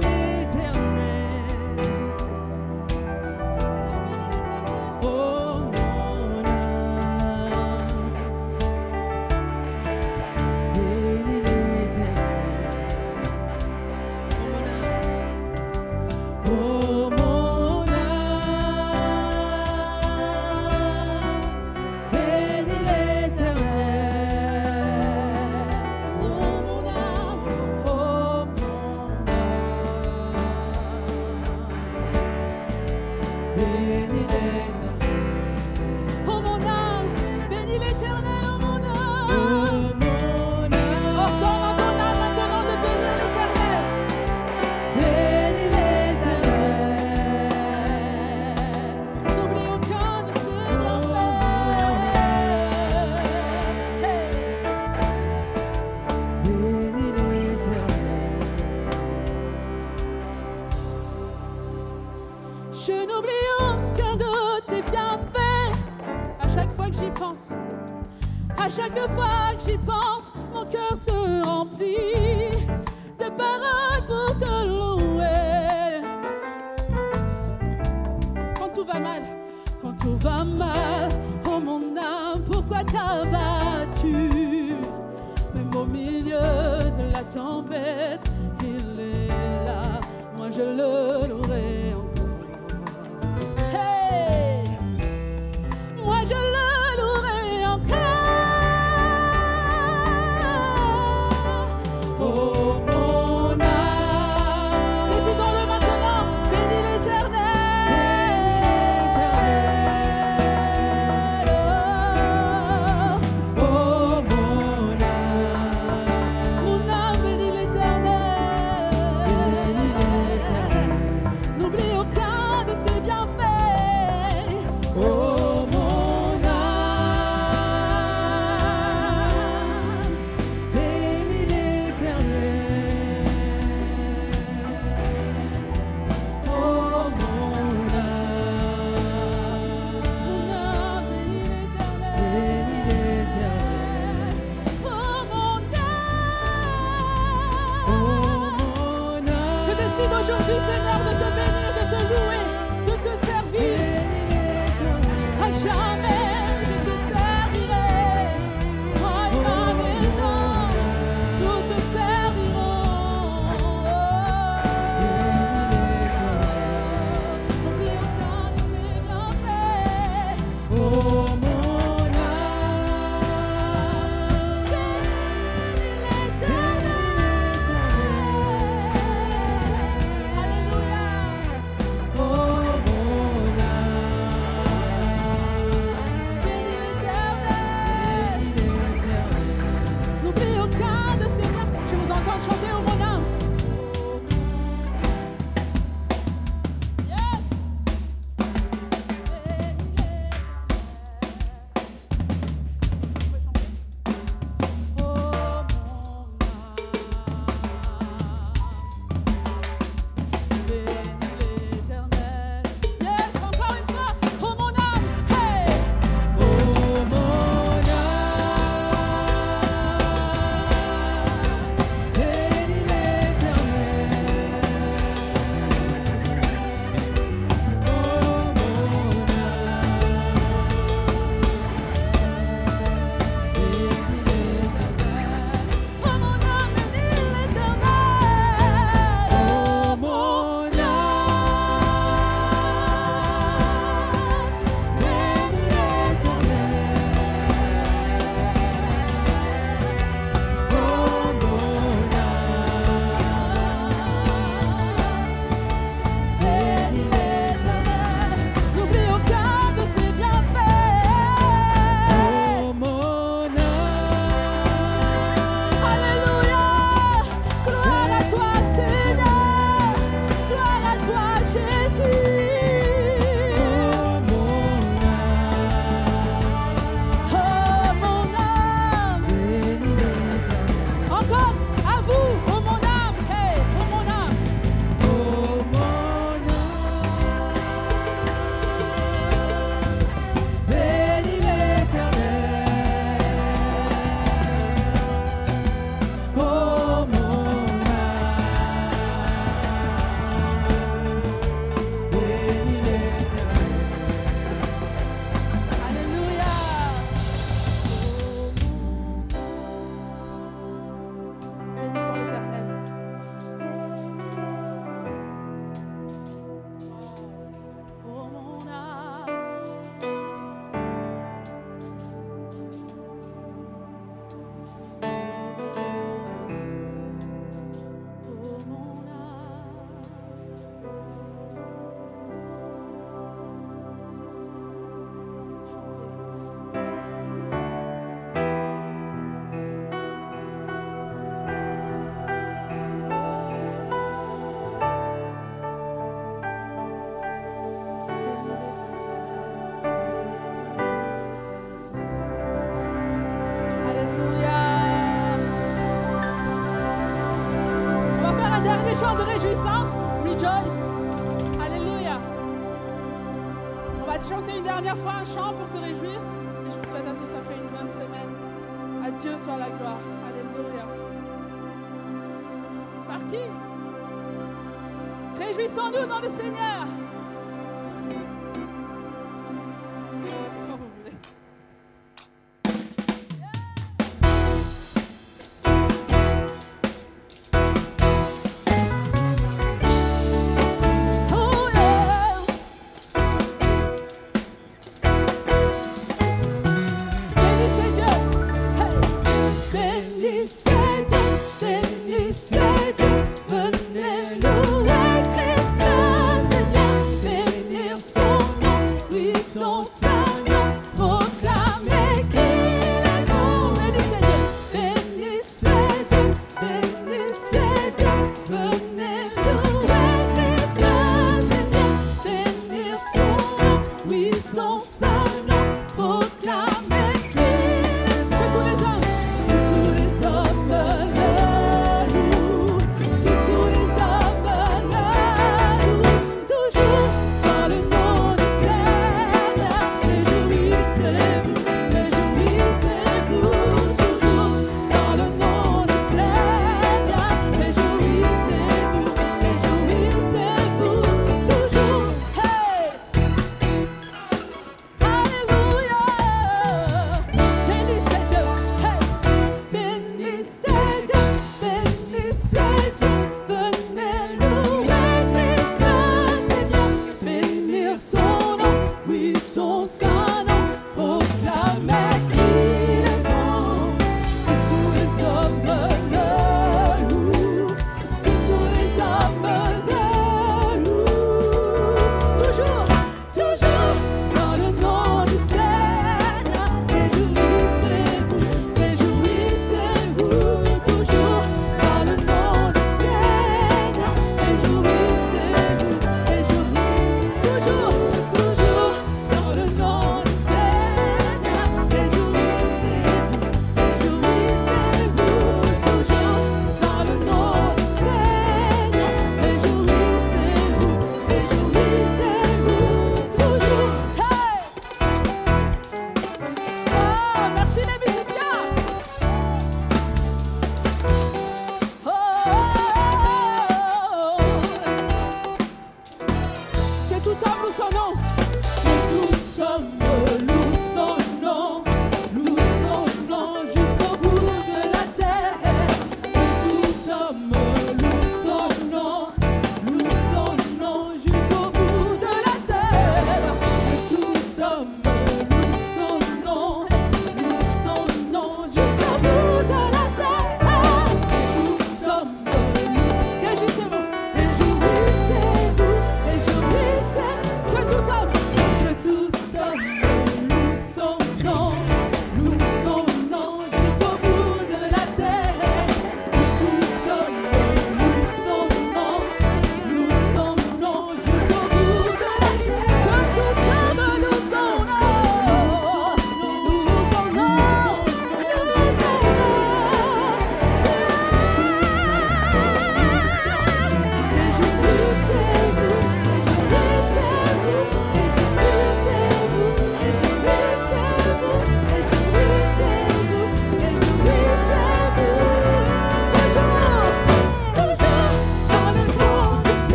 France. À chaque fois que j'y pense, mon cœur se remplit de paroles pour te louer. Quand tout va mal, oh mon âme, pourquoi t'as battu? Même au milieu de la tempête, il est là, moi je le louerai encore. Hey! Moi je le louerai encore. Oh mon âme, décidons-le maintenant, bénis l'Éternel. Oh mon âme, bénis l'Éternel. N'oublie aucun de ses bienfaits. Oh mon âme, bénis l'Éternel. Oh mon âme, bénis l'Éternel. Oh mon âme, je décide aujourd'hui, Seigneur, de te bénir, de te louer, de te servir. À jamais, je te servirai. Moi et ma maison, nous te servirons. N'oublie aucun de ses bienfaits. Oh mon âme, bénis l'Éternel. Alléluia. Oh mon âme, bénis l'Éternel. N'oublie aucun de ses bienfaits. Je vous entends chanter, oh mon âme. Yes. Oh mon âme, bénis l'Éternel. Yes, encore une fois. Oh mon âme, hey. Oh mon âme, bénis l'Éternel. Oh mon âme, bénis l'Éternel. Oh mon âme, bénis l'Éternel. Oh mon âme, bénis l'Éternel. N'oublie aucun de ses bienfaits. Oh mon âme. Alléluia. Gloire à toi, Seigneur. Gloire à toi, Jésus. Oh mon âme, bénis l'Éternel. Encore à vous, oh mon âme, hey, oh mon âme. Oh mon âme, bénis l'Éternel. Oh mon âme, bénis l'Éternel. Alléluia. Bénissons l'Éternel. Oh mon âme. Oh mon Alléluia. On va faire un dernier chant de réjouissance. Rejoice. Alléluia. On va chanter une dernière fois un chant pour se réjouir. Et je Je vous souhaite à tous après une bonne semaine. À Dieu soit la gloire. Alléluia. Parti. Réjouissons-nous dans le Seigneur. Quand vous voulez. Oh yeah. Bénissez Dieu. Hey. Bénissez Dieu. Bénissez Dieu. Venez louer Christ le Seigneur. Bénir son nom, oui son saint nom. Proclamer qu'il est bon. Bénissez Dieu. Bénissez Dieu. Venez louer Christ le Seigneur. Bénir son nom, oui son saint nom. Proclamer qu'il est bon. Que tous les hommes le louent. Que tous les hommes le louent. Toujours dans le nom du Seigneur. Réjouissez-vous, réjouissez-vous. Toujours dans le nom du Seigneur. Réjouissez-vous, réjouissez-vous. Toujours, hey! Alléluia! Bénissez Dieu, hey! Bénissez Dieu, bénissez Dieu. Venez louer Christ le Seigneur. Bénir son nom, oui son saint nom.